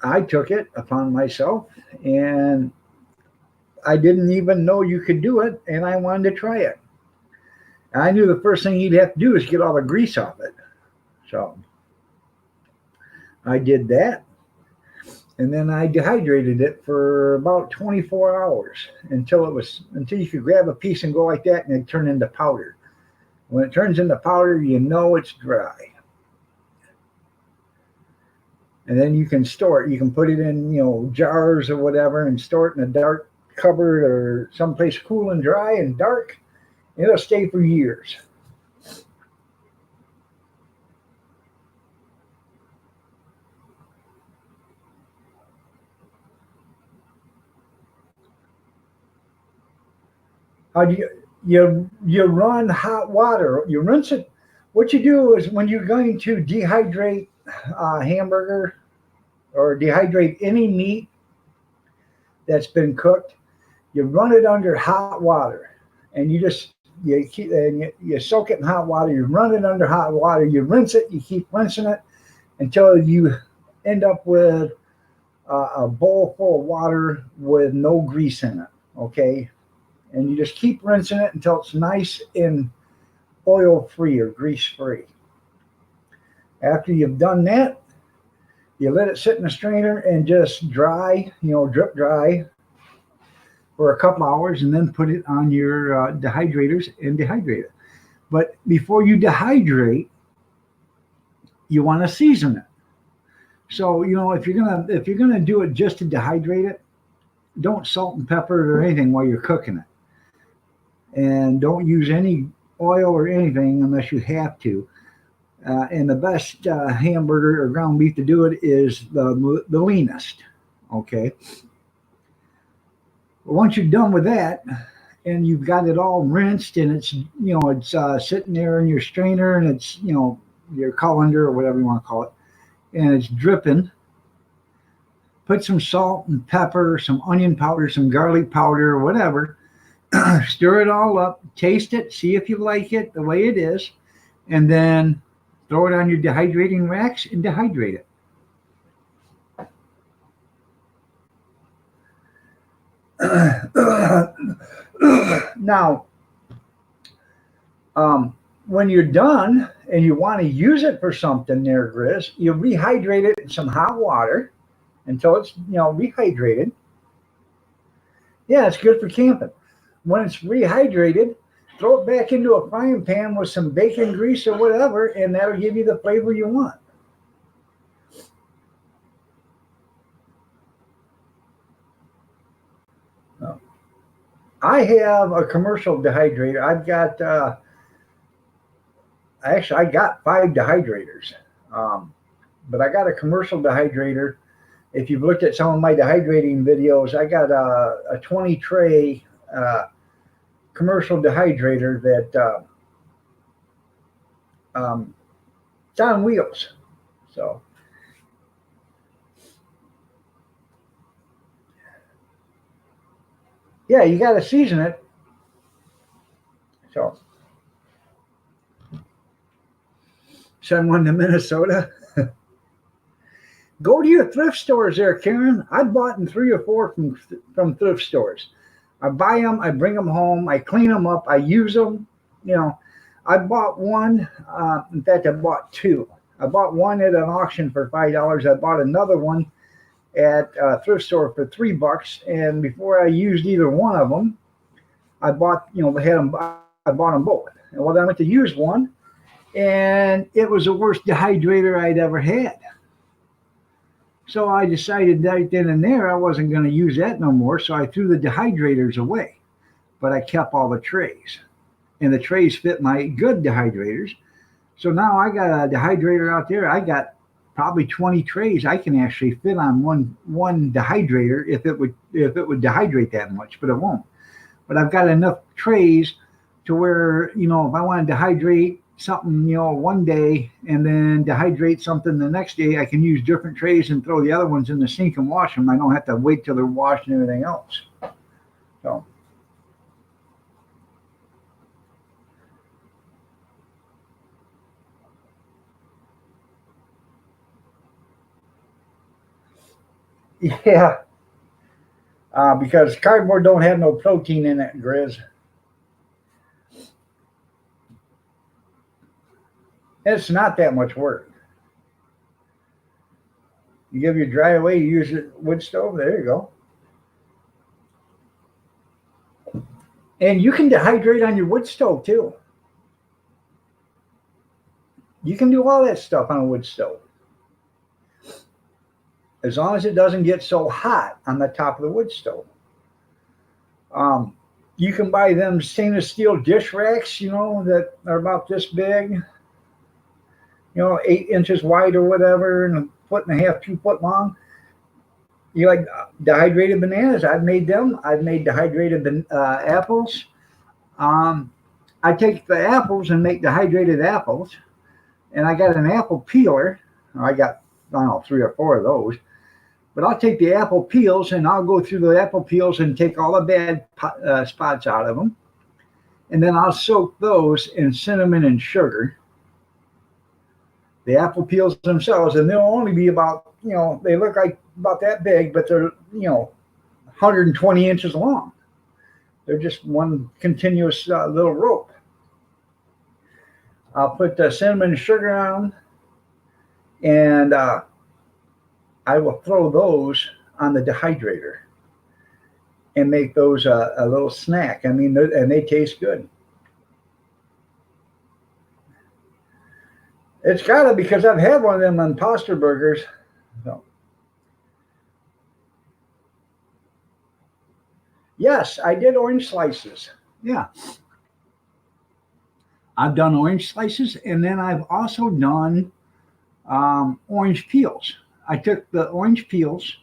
I took it upon myself, and I didn't even know you could do it, and I wanted to try it. And I knew the first thing you'd have to do is get all the grease off it. So I did that, and then I dehydrated it for about 24 hours until you could grab a piece and go like that, and it turned into powder. When it turns into powder, you know it's dry. And then you can store it. You can put it in, jars or whatever, and store it in a dark cupboard or someplace cool and dry and dark. It'll stay for years. How do you run hot water? You rinse it. What you do is when you're going to dehydrate hamburger or dehydrate any meat that's been cooked, you run it under hot water, and you soak it in hot water. You run it under hot water. You rinse it. You keep rinsing it until you end up with a bowl full of water with no grease in it. Okay, and you just keep rinsing it until it's nice and oil free or grease free. After you've done that, you let it sit in a strainer and just dry, drip dry for a couple hours, and then put it on your dehydrators and dehydrate it. But before you dehydrate, you want to season it. So if you're gonna do it just to dehydrate it, don't salt and pepper it or anything while you're cooking it, and don't use any oil or anything unless you have to. And the best hamburger or ground beef to do it is the leanest. Okay. Once you're done with that, and you've got it all rinsed, and it's sitting there in your strainer, and it's your colander or whatever you want to call it, and it's dripping, put some salt and pepper, some onion powder, some garlic powder, or whatever. Stir it all up, taste it, see if you like it the way it is, and then throw it on your dehydrating racks and dehydrate it. Now, when you're done and you want to use it for something there, Grizz, you rehydrate it in some hot water until it's rehydrated. Yeah, it's good for camping. When it's rehydrated, throw it back into a frying pan with some bacon grease or whatever, and that'll give you the flavor you want. I have a commercial dehydrator. I've got I got 5 dehydrators, but I got a commercial dehydrator. If you've looked at some of my dehydrating videos, I got a 20 tray commercial dehydrator that it's on wheels. So yeah, you got to season it. So send one to Minnesota. Go to your thrift stores there, Karen. I bought in 3 or 4 from thrift stores. I buy them, I bring them home, I clean them up, I use them. I bought one. In fact, I bought 2. I bought one at an auction for $5. I bought another one at a thrift store for $3. And before I used either one of them, I bought, I bought them both. And well, then I went to use one, and it was the worst dehydrator I'd ever had. So I decided right then and there I wasn't going to use that no more. So I threw the dehydrators away, but I kept all the trays, and the trays fit my good dehydrators. So now I got a dehydrator out there. I got probably 20 trays I can actually fit on one dehydrator if it would dehydrate that much, but it won't. But I've got enough trays to where, if I want to dehydrate something, one day and then dehydrate something the next day, I can use different trays and throw the other ones in the sink and wash them. I don't have to wait till they're washed and everything else. So yeah, because cardboard don't have no protein in it, Grizz. It's not that much work. You give your dry away, you use your wood stove. There you go. And you can dehydrate on your wood stove too. You can do all that stuff on a wood stove. As long as it doesn't get so hot on the top of the wood stove. You can buy them stainless steel dish racks, that are about this big, 8 inches wide or whatever, and a foot and a half, 2 foot long. You like dehydrated bananas? I've made them. I've made dehydrated apples. I take the apples and make dehydrated apples, and I got an apple peeler. I got, I don't know, 3 or 4 of those. But I'll take the apple peels and I'll go through the apple peels and take all the bad spots out of them. And then I'll soak those in cinnamon and sugar. The apple peels themselves, and they'll only be about, they look like about that big, but they're, 120 inches long. They're just one continuous little rope. I'll put the cinnamon and sugar on, and I will throw those on the dehydrator and make those a little snack. I mean, and they taste good. It's gotta, because I've had one of them on Imposter burgers. So. Yes, I did orange slices. Yeah. I've done orange slices, and then I've also done orange peels. I took the orange peels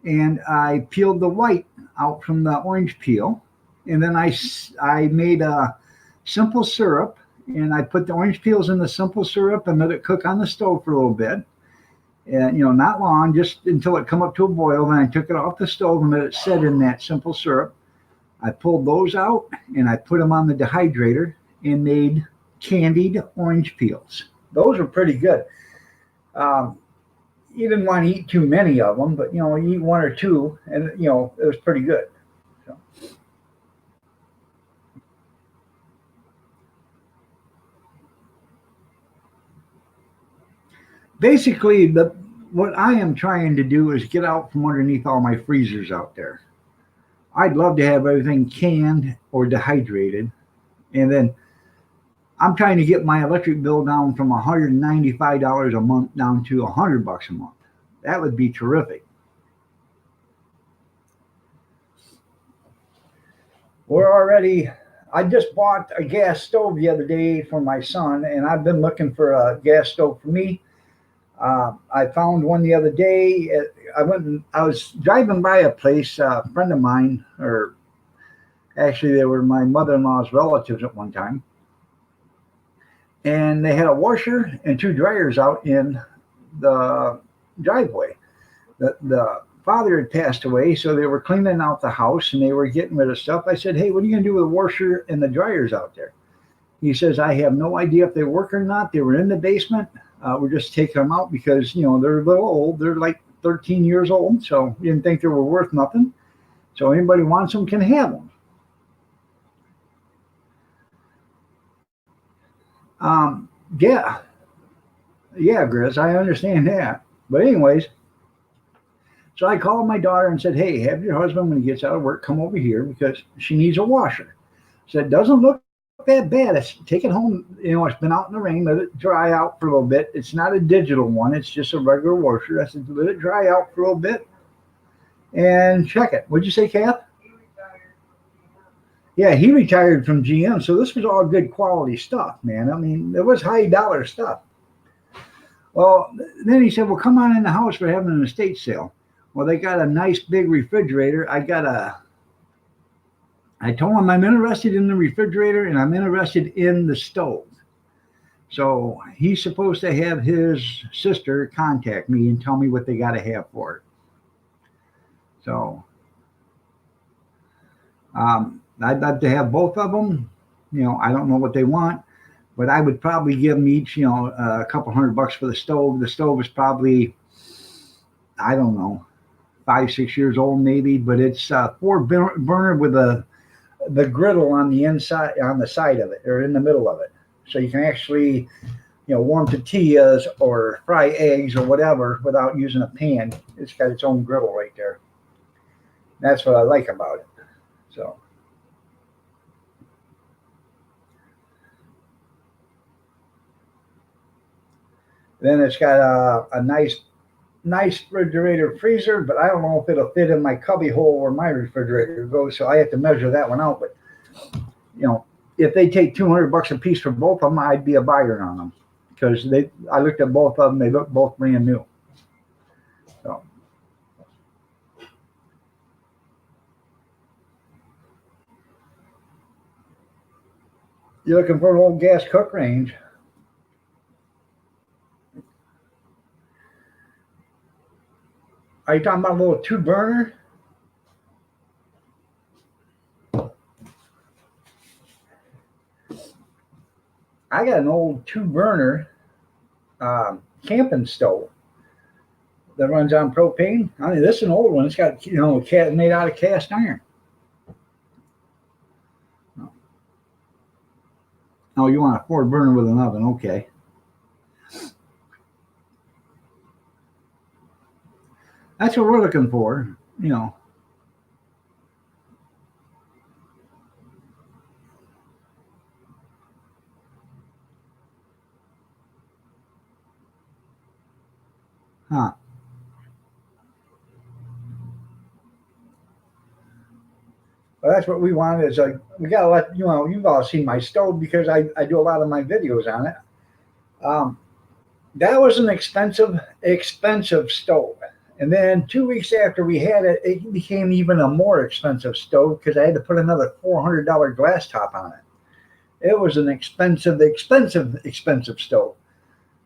and I peeled the white out from the orange peel, and then I made a simple syrup, and I put the orange peels in the simple syrup and let it cook on the stove for a little bit, and not long, just until it come up to a boil. Then I took it off the stove and let it set in that simple syrup. I pulled those out and I put them on the dehydrator and made candied orange peels. Those are pretty good. You didn't want to eat too many of them, but you eat 1 or 2, and it was pretty good. So. Basically, what I am trying to do is get out from underneath all my freezers out there. I'd love to have everything canned or dehydrated, and then I'm trying to get my electric bill down from $195 a month down to $100 a month. That would be terrific. I just bought a gas stove the other day for my son, and I've been looking for a gas stove for me. I found one the other day. I was driving by a place, a friend of mine, or actually they were my mother-in-law's relatives at one time. And they had a washer and 2 dryers out in the driveway. The father had passed away, so they were cleaning out the house and they were getting rid of stuff. I said, "Hey, what are you going to do with the washer and the dryers out there?" He says, "I have no idea if they work or not. They were in the basement. We're just taking them out because, they're a little old. They're like 13 years old, so we didn't think they were worth nothing. So anybody wants them can have them." Yeah, Grizz, I understand that. But anyways, So I called my daughter and said, hey, have your husband, when he gets out of work, come over here because she needs a washer. So it doesn't look that bad. Take it home. It's been out in the rain. Let it dry out for a little bit. It's not a digital one. It's just a regular washer. I said, let it dry out for a little bit and check it. What'd you say, Kath? Yeah, he retired from GM. So this was all good quality stuff, man. I mean, it was high dollar stuff. Well, then he said, well, come on in the house. We're having an estate sale. Well, they got a nice big refrigerator. I told him I'm interested in the refrigerator and I'm interested in the stove. So he's supposed to have his sister contact me and tell me what they got to have for it. So I'd like to have both of them. I don't know what they want, but I would probably give them each, a couple $100 for the stove. The stove is probably, I don't know, 5-6 years old maybe, but it's 4-burner with the griddle on the inside, on the side of it, or in the middle of it. So you can actually, warm tortillas or fry eggs or whatever without using a pan. It's got its own griddle right there. That's what I like about it. So. Then it's got a nice refrigerator freezer, but I don't know if it'll fit in my cubby hole where my refrigerator goes, so I have to measure that one out. But if they take $200 a piece for both of them, I'd be a buyer on them because I looked at both of them; they look both brand new. So. You're looking for an old gas cook range. Are you talking about a little 2-burner? I got an old 2-burner camping stove that runs on propane. I mean, this is an old one. It's got, made out of cast iron. Oh, you want a 4-burner with an oven? Okay. That's what we're looking for, Huh. Well, that's what we wanted. Is we got to let you've all seen my stove because I do a lot of my videos on it. That was an expensive stove. And then 2 weeks after we had it, it became even a more expensive stove because I had to put another $400 glass top on it. It was an expensive stove.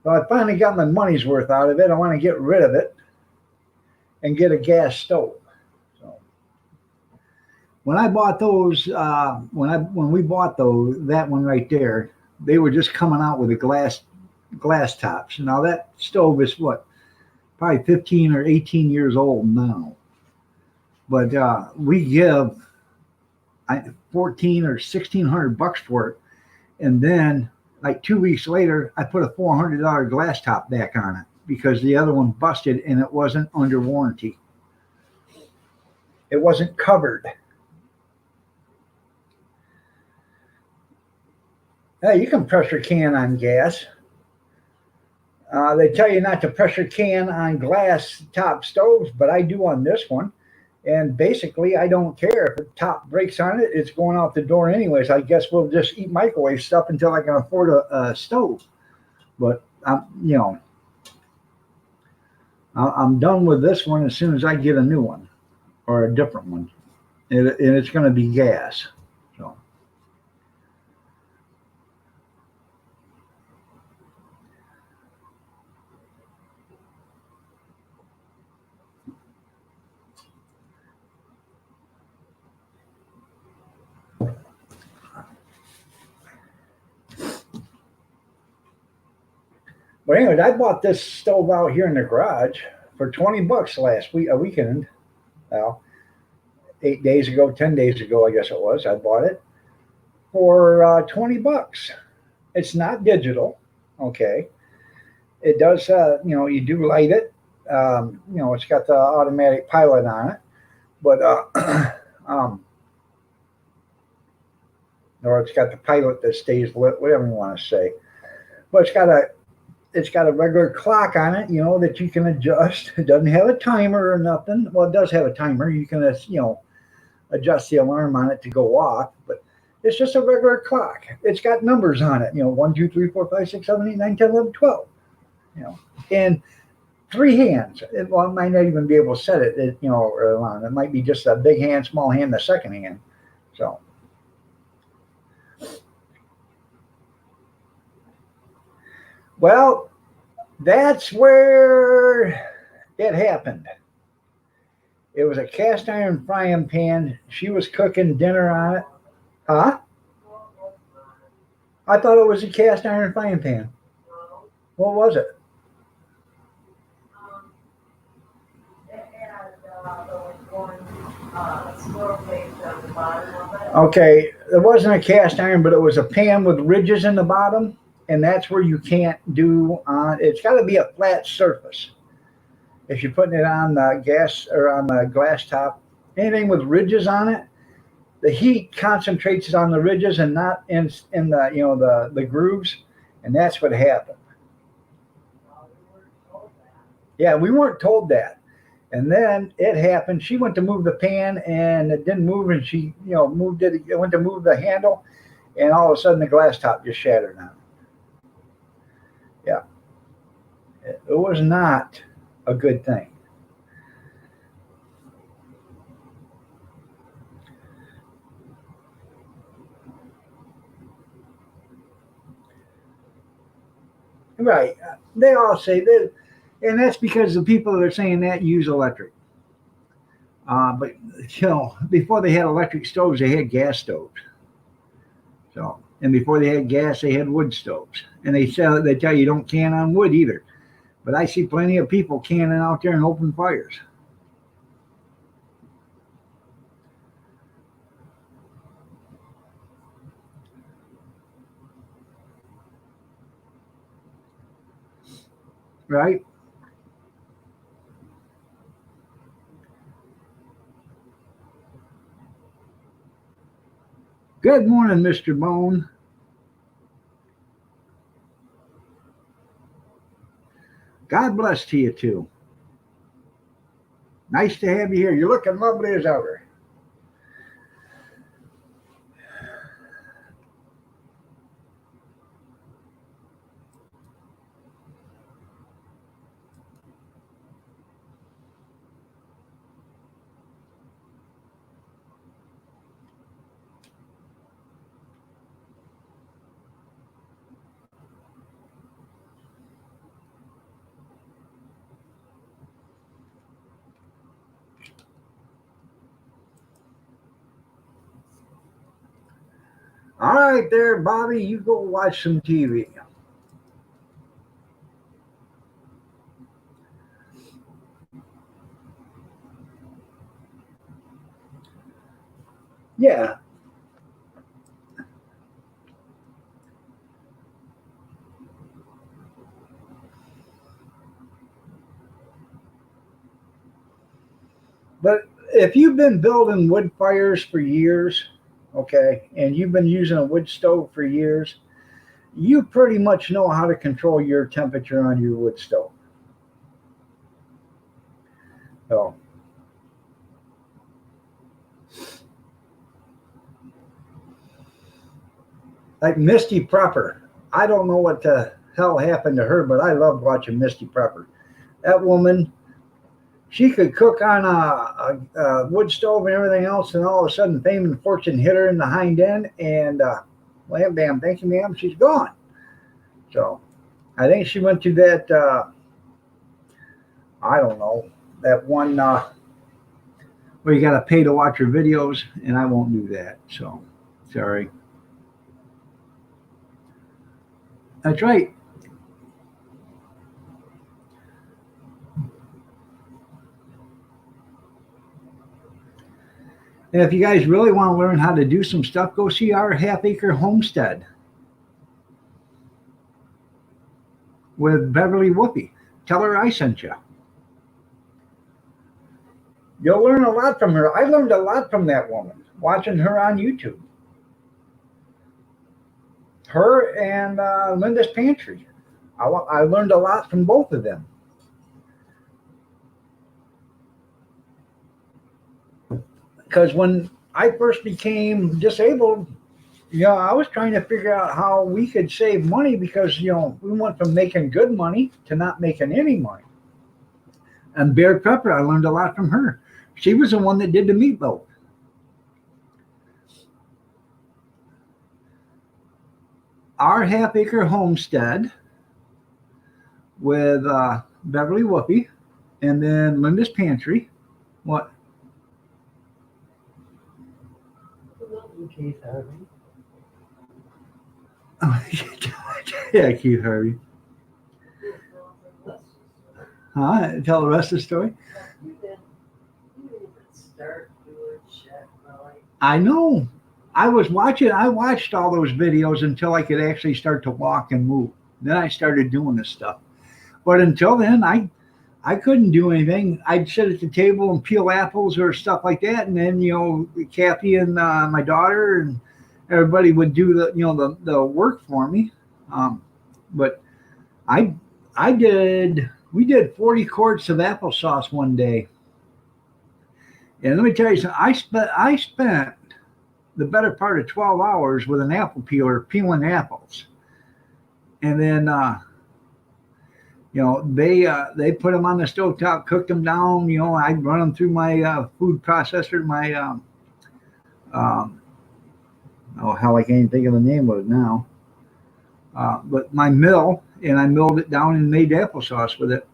So I finally got my money's worth out of it. I want to get rid of it and get a gas stove. So when I bought those, when we bought that one right there, they were just coming out with the glass tops. Now that stove is probably 15 or 18 years old now. But we give $1,400 or $1,600 for it. And then like 2 weeks later, I put a $400 glass top back on it because the other one busted and it wasn't under warranty. It wasn't covered. Hey, you can pressure can on gas. They tell you not to pressure can on glass top stoves, but I do on this one. And basically, I don't care if the top breaks on it; it's going out the door anyways. I guess we'll just eat microwave stuff until I can afford a stove. But I'm done with this one as soon as I get a new one or a different one, and it's going to be gas. So. But anyways, I bought this stove out here in the garage for $20 last weekend. Well, 8 days ago, 10 days ago, I guess it was. I bought it for $20. It's not digital, okay. It does, you do light it, You know, it's got the automatic pilot on it, but um, or it's got the pilot that stays lit, whatever you want to say. But it's got a regular clock on it, you know, that you can adjust. It doesn't have a timer or nothing. Well, it does have a timer. You can, you know, adjust the alarm on it to go off, but it's just a regular clock. It's got numbers on it, you know, 1, 2, 3, 4, 5, 6, 7, 8, 9, 10, 11, 12, you know, and three hands. Well, it might not even be able to set it, you know, alarm. It might be just a big hand, small hand, the second hand. So, well, that's where it happened. It was a cast iron frying pan. She was cooking dinner on it. Huh? I thought it was a cast iron frying pan. What was it? Okay, it wasn't a cast iron, but it was a pan with ridges in the bottom, and that's where you can't do on. It's got to be a flat surface. If you're putting it on the gas or on the glass top, anything with ridges on it, the heat concentrates on the ridges and not in the, you know, the grooves, and that's what happened. Yeah, we weren't told that. And then it happened. She went to move the pan and it didn't move, and she, you know, moved it. Went to move the handle, and all of a sudden the glass top just shattered on it. Yeah, it was not a good thing. Right. They all say that, and that's because the people that are saying that use electric. But you know, before they had electric stoves, they had gas stoves. So, and before they had gas, they had wood stoves. And they tell you don't can on wood either. But I see plenty of people canning out there in open fires. Right? Good morning, Mr. Bone. God bless to you too. Nice to have you here. You're looking lovely as ever. All right, there, Bobby. You go watch some TV. Yeah. But if you've been building wood fires for years, okay, and you've been using a wood stove for years, you pretty much know how to control your temperature on your wood stove. So, like Misty Prepper, I don't know what the hell happened to her, but I loved watching Misty Prepper. That woman, she could cook on a wood stove and everything else, and all of a sudden, fame and fortune hit her in the hind end, and wham, bam, thank you, ma'am, she's gone. So, I think she went to that. I don't know, that one where you got to pay to watch her videos, and I won't do that. So, sorry. That's right. And if you guys really want to learn how to do some stuff, go see our Half Acre Homestead with Beverly Whoopi. Tell her I sent you. You'll learn a lot from her. I learned a lot from that woman watching her on YouTube. Her and Linda's Pantry. I learned a lot from both of them. Because when I first became disabled, I was trying to figure out how we could save money because, we went from making good money to not making any money. And Bear Pepper, I learned a lot from her. She was the one that did the meatloaf. Our half-acre homestead with Beverly Whoopi, and then Linda's Pantry. What? Keith Harvey. Yeah, Keith Harvey. Huh? Tell the rest of the story. You didn't start doing shit, really. I know. I watched all those videos until I could actually start to walk and move. Then I started doing this stuff. But until then, I couldn't do anything. I'd sit at the table and peel apples or stuff like that, and then Kathy and my daughter and everybody would do the work for me. But we did 40 quarts of applesauce one day, and let me tell you something. I spent the better part of 12 hours with an apple peeler peeling apples, and then. They put them on the stovetop, cooked them down. I'd run them through my food processor, my oh hell, I can't even think of the name of it now. But my mill, and I milled it down and made applesauce with it.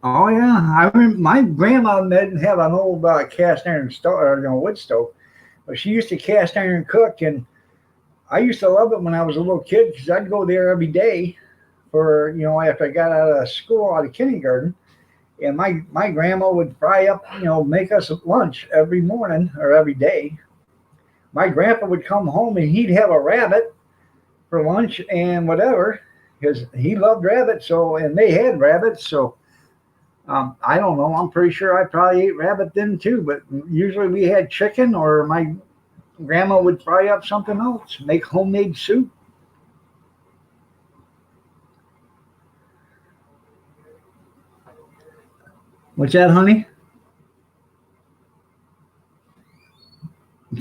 Oh yeah, I remember my grandma didn't have an old cast iron stove or wood stove. But she used to cast iron cook, and I used to love it when I was a little kid because I'd go there every day for, after I got out of school, out of kindergarten. And my grandma would fry up, make us lunch every morning or every day. My grandpa would come home and he'd have a rabbit for lunch and whatever because he loved rabbits. And they had rabbits. So I don't know. I'm pretty sure I probably ate rabbit then too, but usually we had chicken or my grandma would fry up something else, make homemade soup. What's that, honey?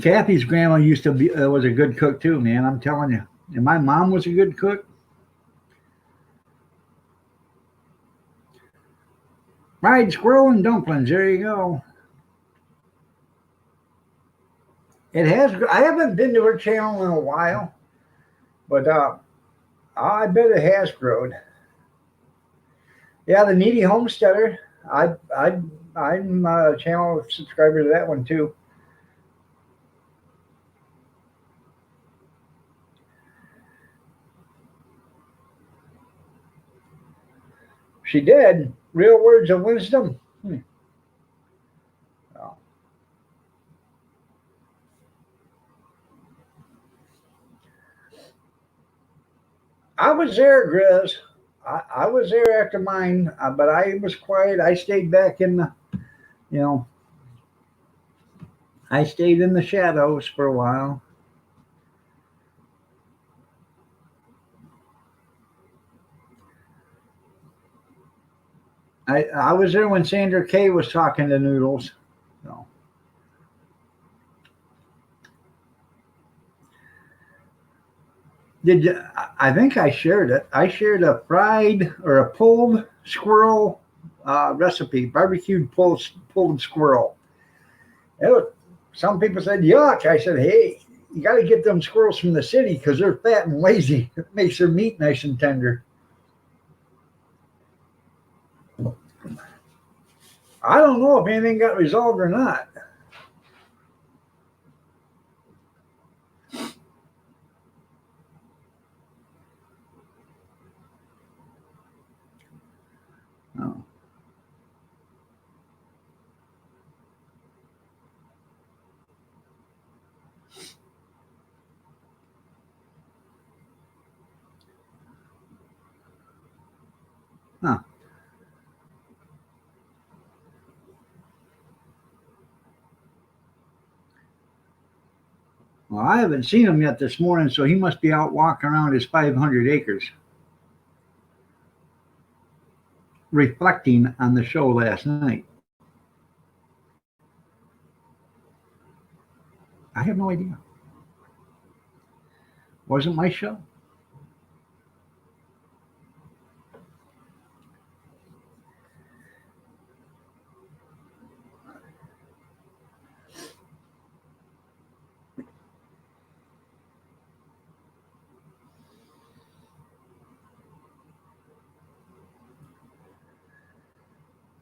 Kathy's grandma used to be was a good cook too, man. I'm telling you. And my mom was a good cook. Fried squirrel and dumplings. There you go. It has. I haven't been to her channel in a while, but I bet it has grown. Yeah, the Needy Homesteader. I'm a channel subscriber to that one too. She did. Real words of wisdom. Oh. I was there, Grizz. I was there after mine, but I was quiet. I stayed back in the, I stayed in the shadows for a while. I was there when Sandra Kay was talking to Noodles. So. I think I shared it. I shared a fried or a pulled squirrel recipe, barbecued pulled squirrel. Some people said yuck. I said, hey, you got to get them squirrels from the city because they're fat and lazy. It makes their meat nice and tender. I don't know if anything got resolved or not. Oh. Huh. Well, I haven't seen him yet this morning, so he must be out walking around his 500 acres, reflecting on the show last night. I have no idea. Wasn't my show.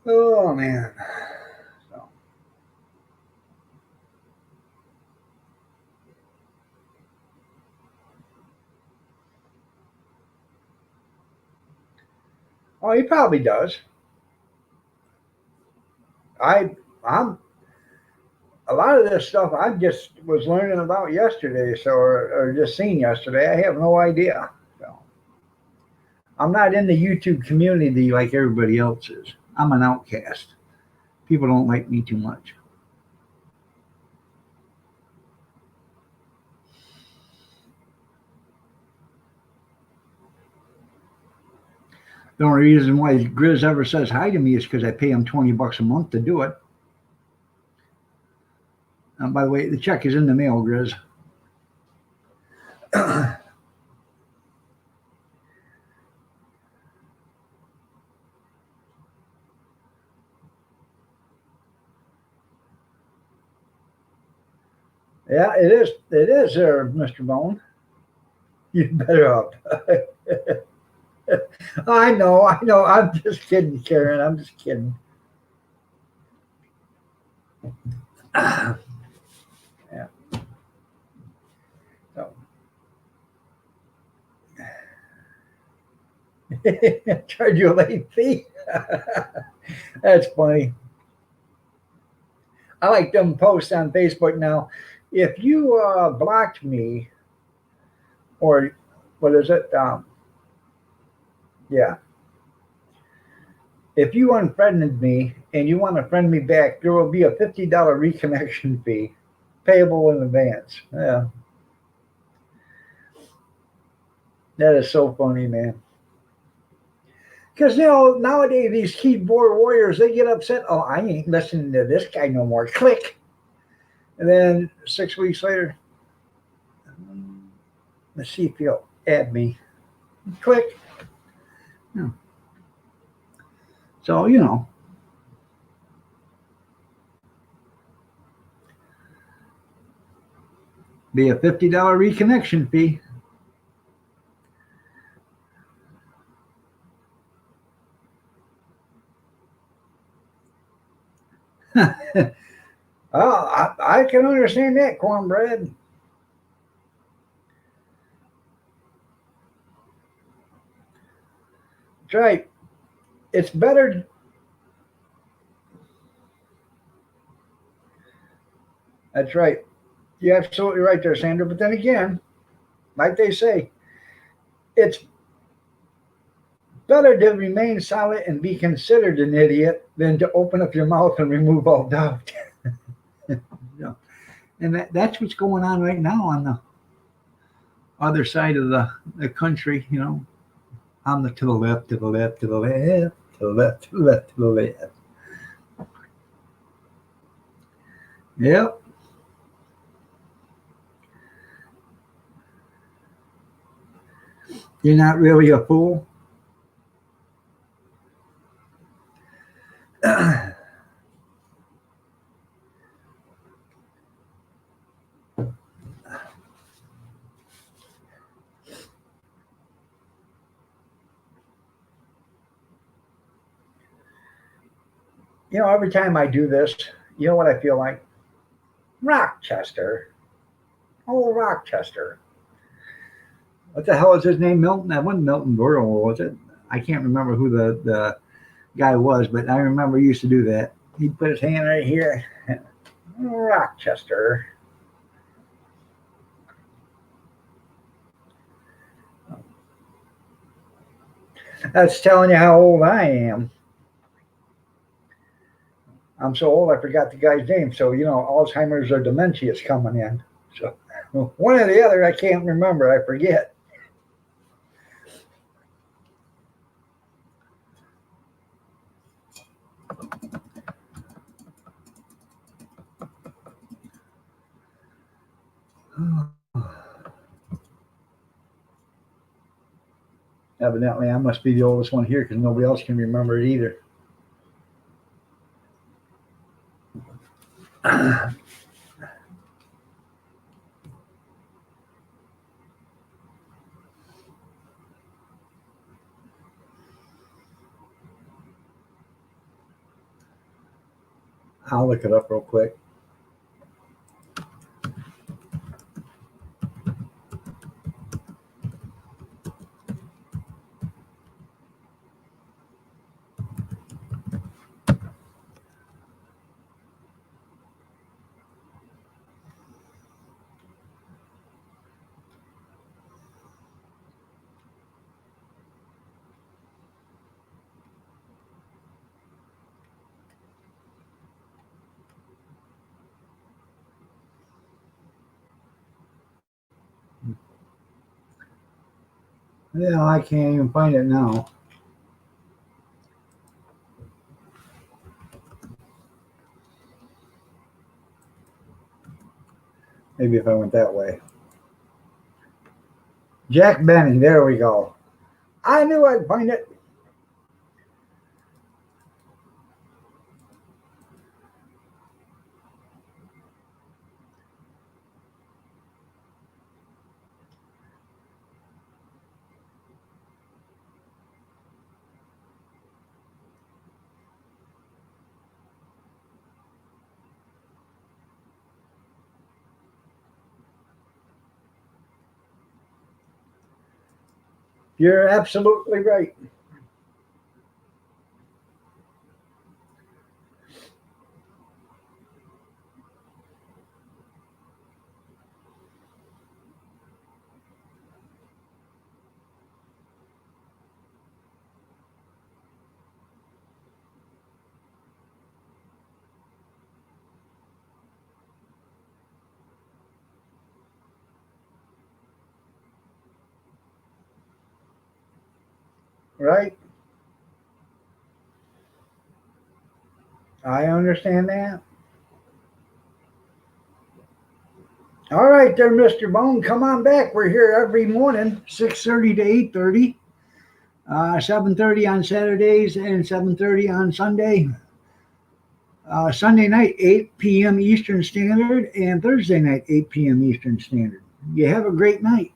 Oh man. So, oh, he probably does. I'm a lot of this stuff I just was learning about yesterday, so or just seen yesterday. I have no idea. So I'm not in the YouTube community like everybody else is. I'm an outcast. People don't like me too much. The only reason why Grizz ever says hi to me is because I pay him $20 a month to do it. By the way, the check is in the mail, Grizz. Yeah, it is. It is, Mr. Bone. You better up. I know. I'm just kidding, Karen. I'm just kidding. Yeah. So. Charge you a late fee. That's funny. I like them posts on Facebook now. If you blocked me, or what is it? Yeah. If you unfriended me and you want to friend me back, there will be a $50 reconnection fee payable in advance. Yeah. That is so funny, man. Because, nowadays these keyboard warriors, they get upset. Oh, I ain't listening to this guy no more. Click. And then 6 weeks later, let's see if you'll add me. Click. Yeah. So, be a $50 reconnection fee. Oh, I can understand that, cornbread. That's right. It's better. That's right. You're absolutely right there, Sandra. But then again, like they say, it's better to remain silent and be considered an idiot than to open up your mouth and remove all doubt. Yeah. And that's what's going on right now on the other side of the country, on the to the left, to the left, to the left, to the left, to the left, to the left. Yep. You're not really a fool. Every time I do this, you know what I feel like? Rochester. Oh, Rochester. What the hell is his name? Milton? That wasn't Milton Berle, was it? I can't remember who the guy was, but I remember he used to do that. He'd put his hand right here. Rochester. That's telling you how old I am. I'm so old I forgot the guy's name. So, Alzheimer's or dementia is coming in. So one or the other, I can't remember. I forget. Evidently, I must be the oldest one here because nobody else can remember it either. I'll look it up real quick. Yeah, I can't even find it now. Maybe if I went that way. Jack Benny, there we go. I knew I'd find it. You're absolutely right. Right? I understand that. All right there, Mr. Bone. Come on back. We're here every morning, 6:30 to 8:30. 7:30 on Saturdays and 7:30 on Sunday. Sunday night, 8 p.m. Eastern Standard, and Thursday night, 8 p.m. Eastern Standard. You have a great night.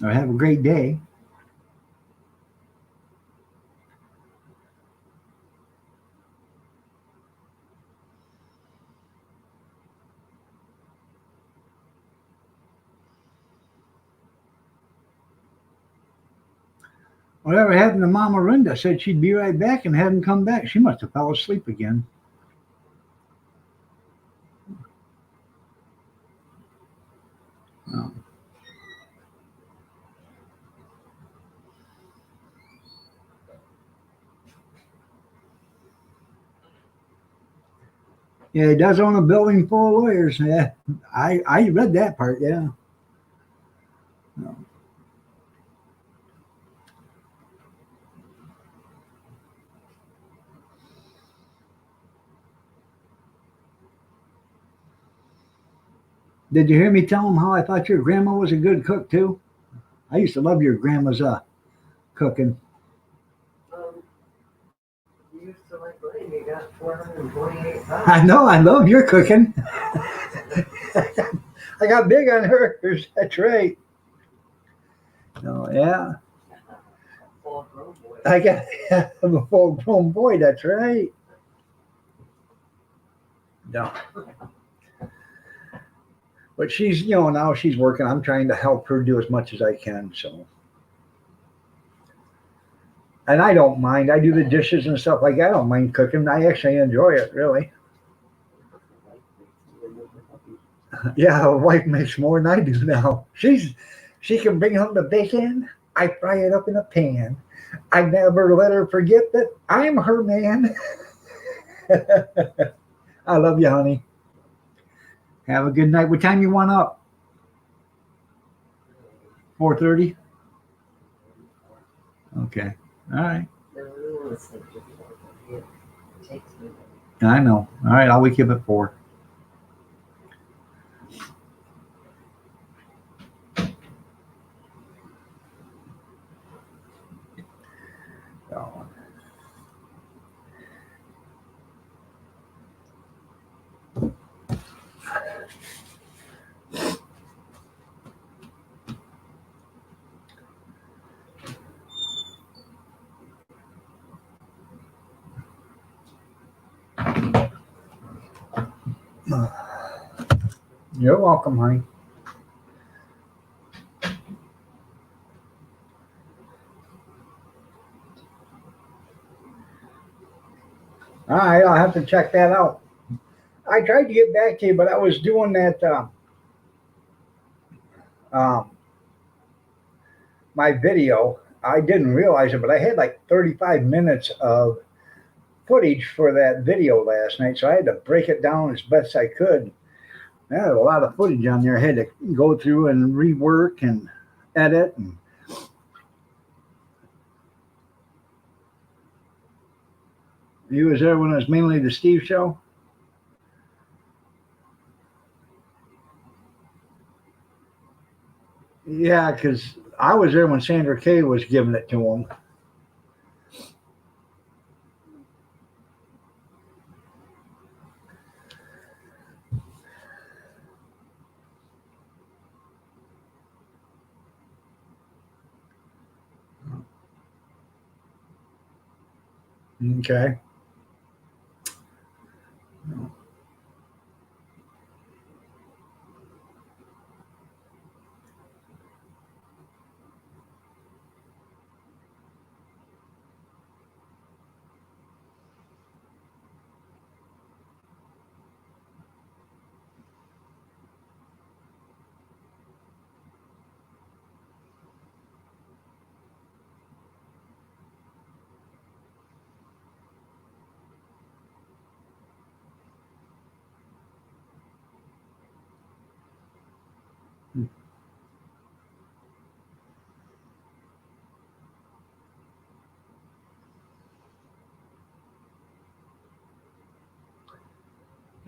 Or have a great day. Whatever happened to Mama Rinda? Said she'd be right back and hadn't come back. She must have fell asleep again. Oh. Yeah, he does own a building full of lawyers. Yeah, I read that part. Yeah. No. Did you hear me tell him how I thought your grandma was a good cook too? I used to love your grandma's cooking. You used to like mine. You got 428 pounds. I know. I love your cooking. I got big on hers. That's right. Oh yeah. Full grown boy. I got I'm a full grown boy. That's right. No. But she's, now she's working. I'm trying to help her do as much as I can. So, and I don't mind. I do the dishes and stuff like that. I don't mind cooking. I actually enjoy it, really. puppies. Yeah, a wife makes more than I do now. She can bring home the bacon. I fry it up in a pan. I never let her forget that I'm her man. I love you, honey. Have a good night. What time you want up? 4:30. Okay. All right. No, we don't want to sleep before, but it takes me. I know. All right. I'll wake you up at 4. Oh. You're welcome, honey. All right. I'll have to check that out. I tried to get back to you, but I was doing that. Um, my video. I didn't realize it, but I had like 35 minutes of footage for that video last night, so I had to break it down as best I could. I had a lot of footage on there. I had to go through and rework and edit. And you was there when it was mainly the Steve show? Yeah, because I was there when Sandra Kay was giving it to him. Okay.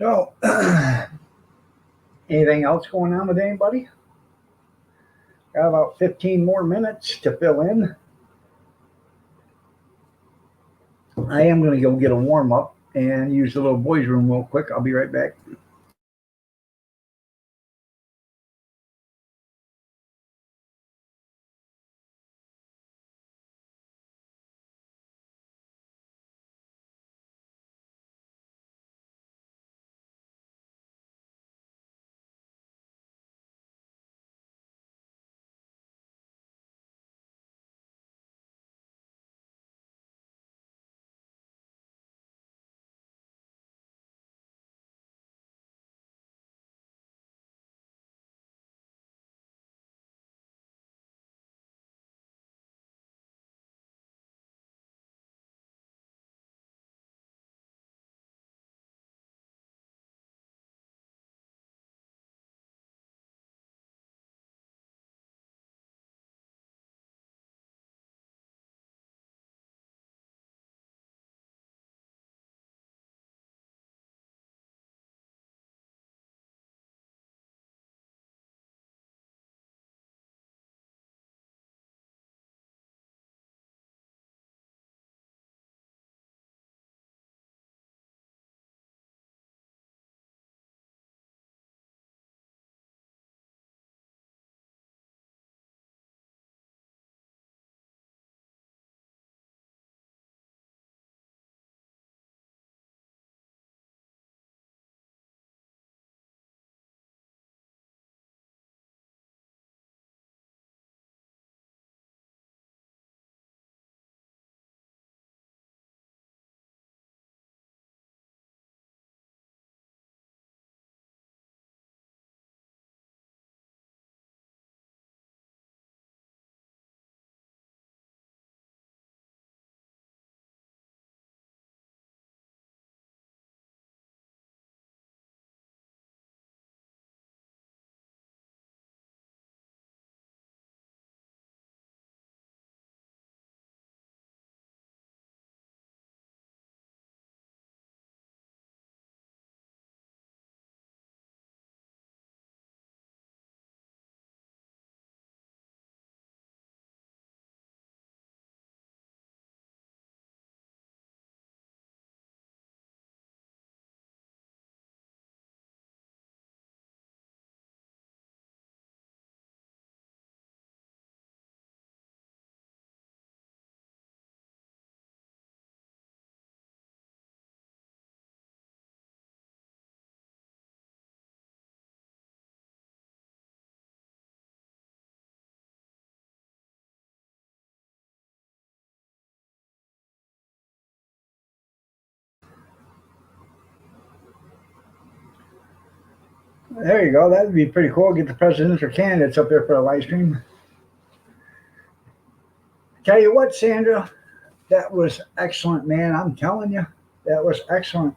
So, anything else going on with anybody? Got about 15 more minutes to fill in. I am going to go get a warm up and use the little boys' room real quick. I'll be right back. There you go. That'd be pretty cool. Get the presidents or candidates up there for a live stream. Tell you what, Sandra, that was excellent, man. I'm telling you, that was excellent.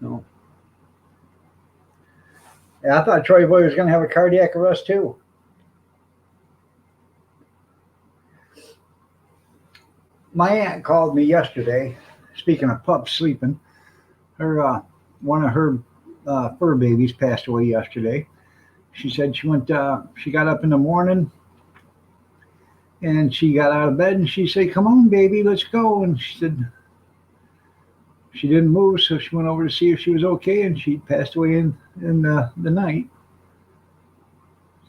No. Yeah, I thought Troy Boy was going to have a cardiac arrest too. My aunt called me yesterday. Speaking of pups sleeping, her one of her fur babies passed away yesterday. She said she got up in the morning and she got out of bed and she said, "Come on, baby, let's go." And she said she didn't move, so she went over to see if she was okay, and she passed away in the night.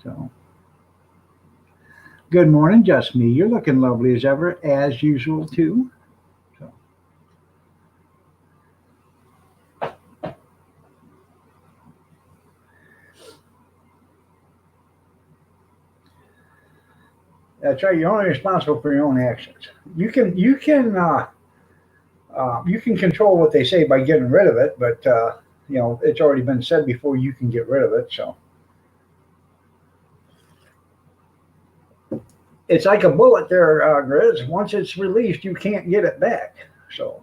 So, good morning, just me. You're looking lovely as ever, as usual too. So, that's right. You're only responsible for your own actions. You can control what they say by getting rid of it, but it's already been said before you can get rid of it. So it's like a bullet there, Grizz. Once it's released, you can't get it back. So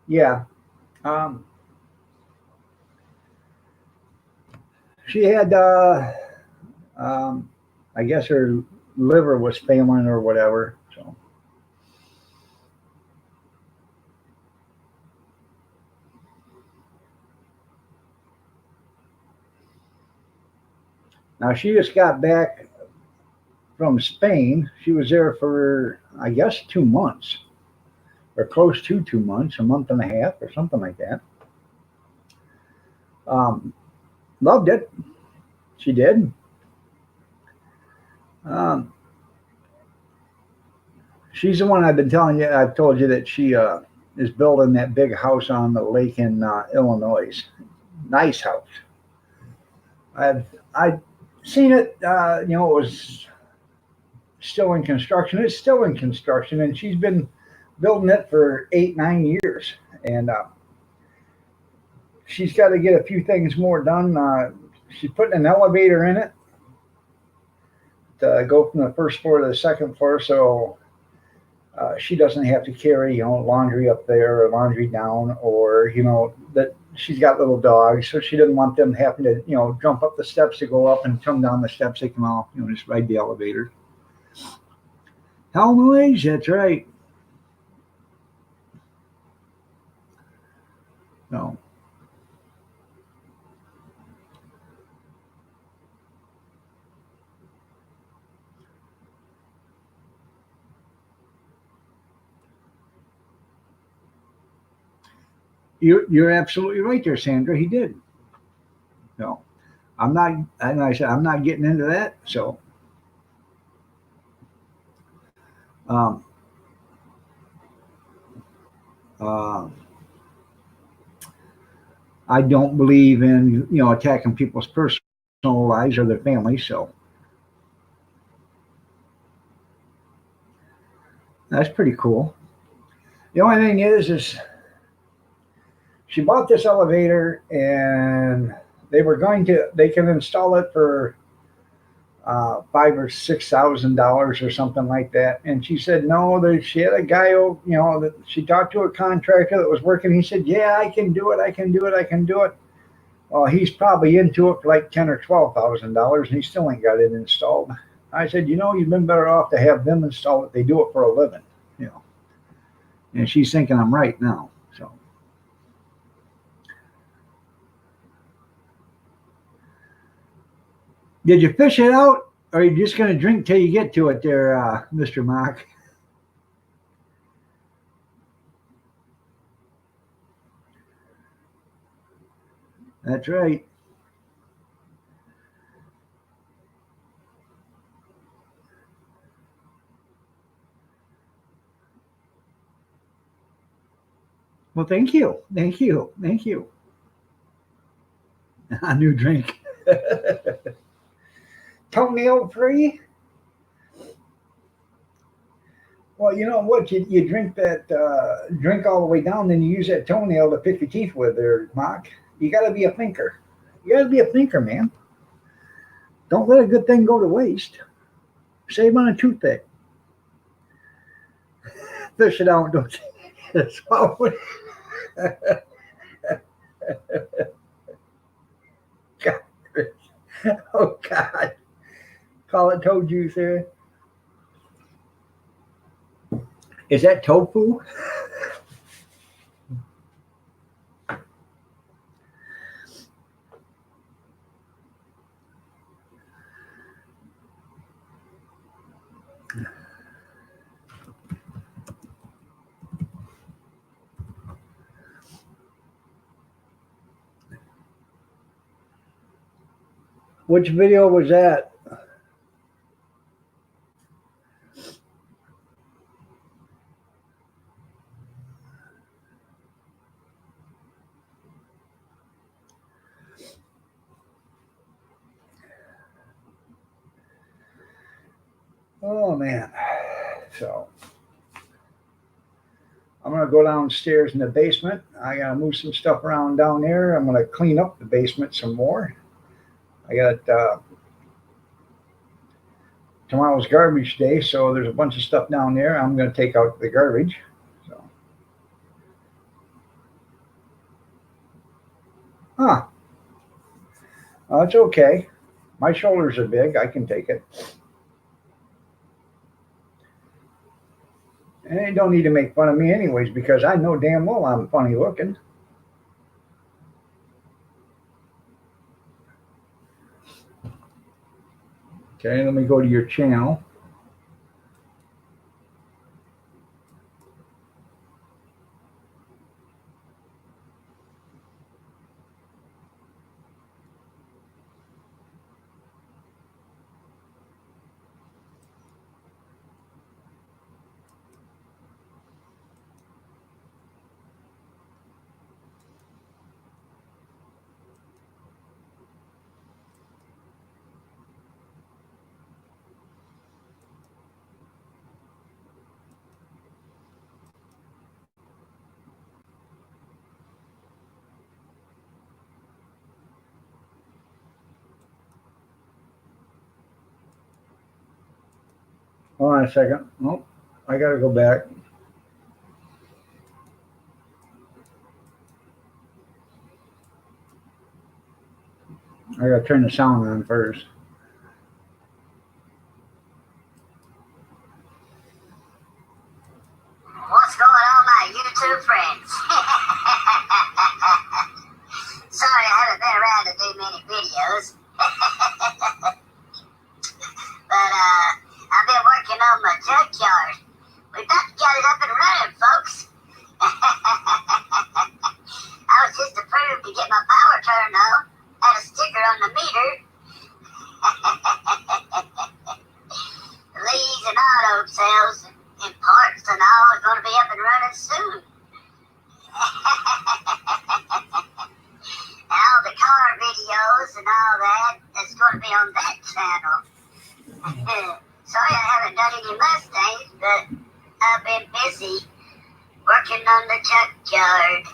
yeah, um, she had, I guess her liver was failing or whatever. So now she just got back from Spain. She was there for, I guess, 2 months or close to 2 months, a month and a half or something like that. Um, Loved it. She did. Um, she's the one I've been telling you. I've told you that she is building that big house on the lake in Illinois. Nice house. I've seen it. It was still in construction. It's still in construction, and she's been building it for 8 9 years. And she's got to get a few things more done. She's putting an elevator in it to go from the first floor to the second floor, so she doesn't have to carry laundry up there or laundry down, or that she's got little dogs, so she doesn't want them having to jump up the steps to go up and come down the steps. They can all just ride the elevator. Illinois, that's right. No. You're absolutely right there, Sandra. He did. No, I'm not. And I said I'm not getting into that. So, um, uh, I don't believe in attacking people's personal lives or their families. So that's pretty cool. The only thing is she bought this elevator and they can install it for $5,000 or $6,000 or something like that. And she said no. She had a guy, that she talked to a contractor that was working. He said, "Yeah, I can do it. I can do it. I can do it." Well, he's probably into it for like $10,000 or $12,000, and he still ain't got it installed. I said, you've been better off to have them install it. They do it for a living, you know. And she's thinking I'm right now. So, did you fish it out, or are you just going to drink till you get to it, there, Mr. Mock? That's right. Well, thank you. Thank you. Thank you. A new drink. Toenail free? Well, you know what? You drink that drink all the way down, then you use that toenail to pick your teeth with there, Mock. You got to be a thinker. You got to be a thinker, man. Don't let a good thing go to waste. Save on a toothpick. Fish it out. Don't swallow it. God. Oh, God. Call it toe juice there. Is that tofu? Which video was that? Oh, man. So I'm going to go downstairs in the basement. I got to move some stuff around down there. I'm going to clean up the basement some more. I got tomorrow's garbage day, so there's a bunch of stuff down there. I'm going to take out the garbage. So, huh? Oh, it's okay. My shoulders are big. I can take it. And they don't need to make fun of me anyways, because I know damn well I'm funny looking. Okay, let me go to your channel. Hold on a second. Oh, I got to go back. I got to turn the sound on first. What's going on, my YouTube friends? Sorry, I haven't been around to do many videos. But I've been working on my junkyard. We're about to get it up and running, folks. I was just approved to get my power turned on. Had a sticker on the meter. Leads and auto sales and parts and all are going to be up and running soon. All the car videos and all that is going to be on that channel. Sorry I haven't done any Mustangs, but I've been busy working on the junkyard.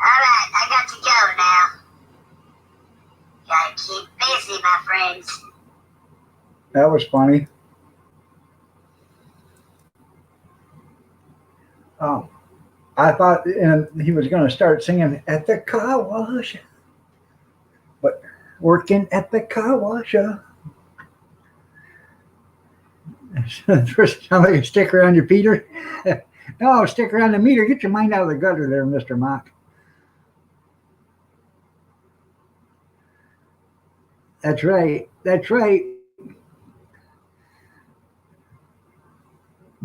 Alright, I got to go now. Gotta keep busy, my friends. That was funny. Oh, I thought he was going to start singing at the car wash, but working at the car wash. First, sound like a sticker on your Peter. No, sticker on the meter. Get your mind out of the gutter there, Mr. Mock. That's right. That's right.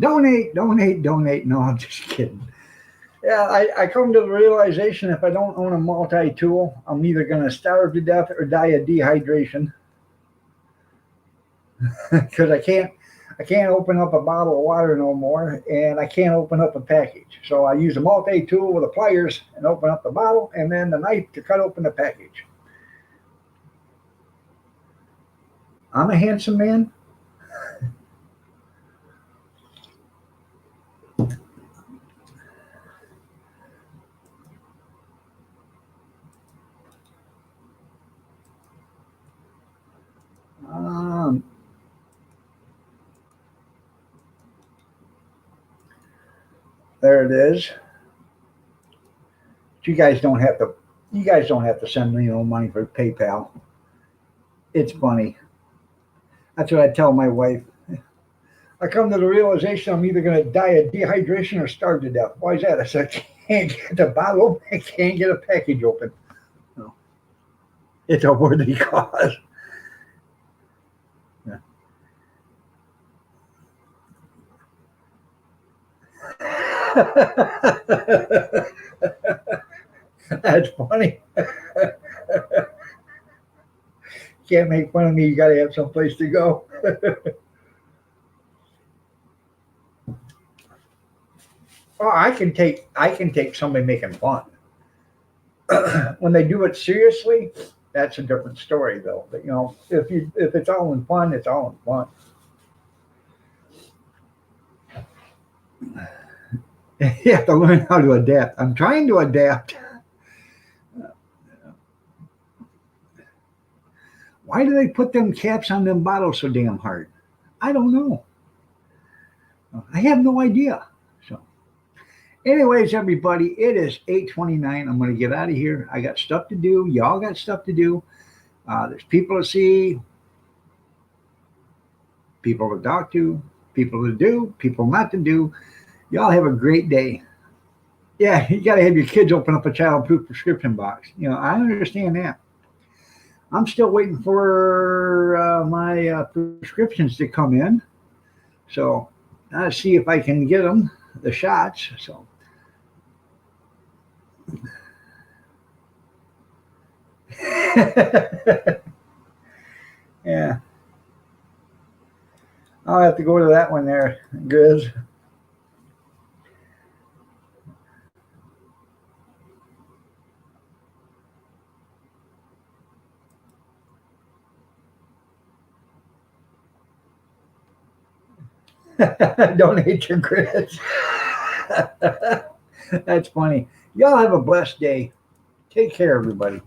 Donate, donate, donate. No, I'm just kidding. Yeah, I come to the realization if I don't own a multi-tool, I'm either going to starve to death or die of dehydration. Because I can't open up a bottle of water no more, and I can't open up a package. So I use a multi-tool with the pliers and open up the bottle, and then the knife to cut open the package. I'm a handsome man. Um, there it is. But you guys don't have to. You guys don't have to send me no money for PayPal. It's funny. That's what I tell my wife. I come to the realization I'm either going to die of dehydration or starve to death. Why is that? I said, I can't get the bottle open. I can't get a package open. No. It's a worthy cause. Yeah. That's funny. Can't make fun of me. You got to have some place to go. Oh, I can take somebody making fun. When they do it seriously, that's a different story, though. But if it's all in fun, it's all in fun. You have to learn how to adapt. I'm trying to adapt. Why do they put them caps on them bottles so damn hard? I don't know. I have no idea. So, anyways, everybody, it is 8:29. I'm going to get out of here. I got stuff to do. Y'all got stuff to do. There's people to see, people to talk to, people to do, people not to do. Y'all have a great day. Yeah, you got to have your kids open up a child-proof prescription box. I understand that. I'm still waiting for my prescriptions to come in. So I'll see if I can get them, the shots. So yeah. I'll have to go to that one there, Grizz. Donate your Grizz. That's funny. Y'all have a blessed day. Take care, everybody.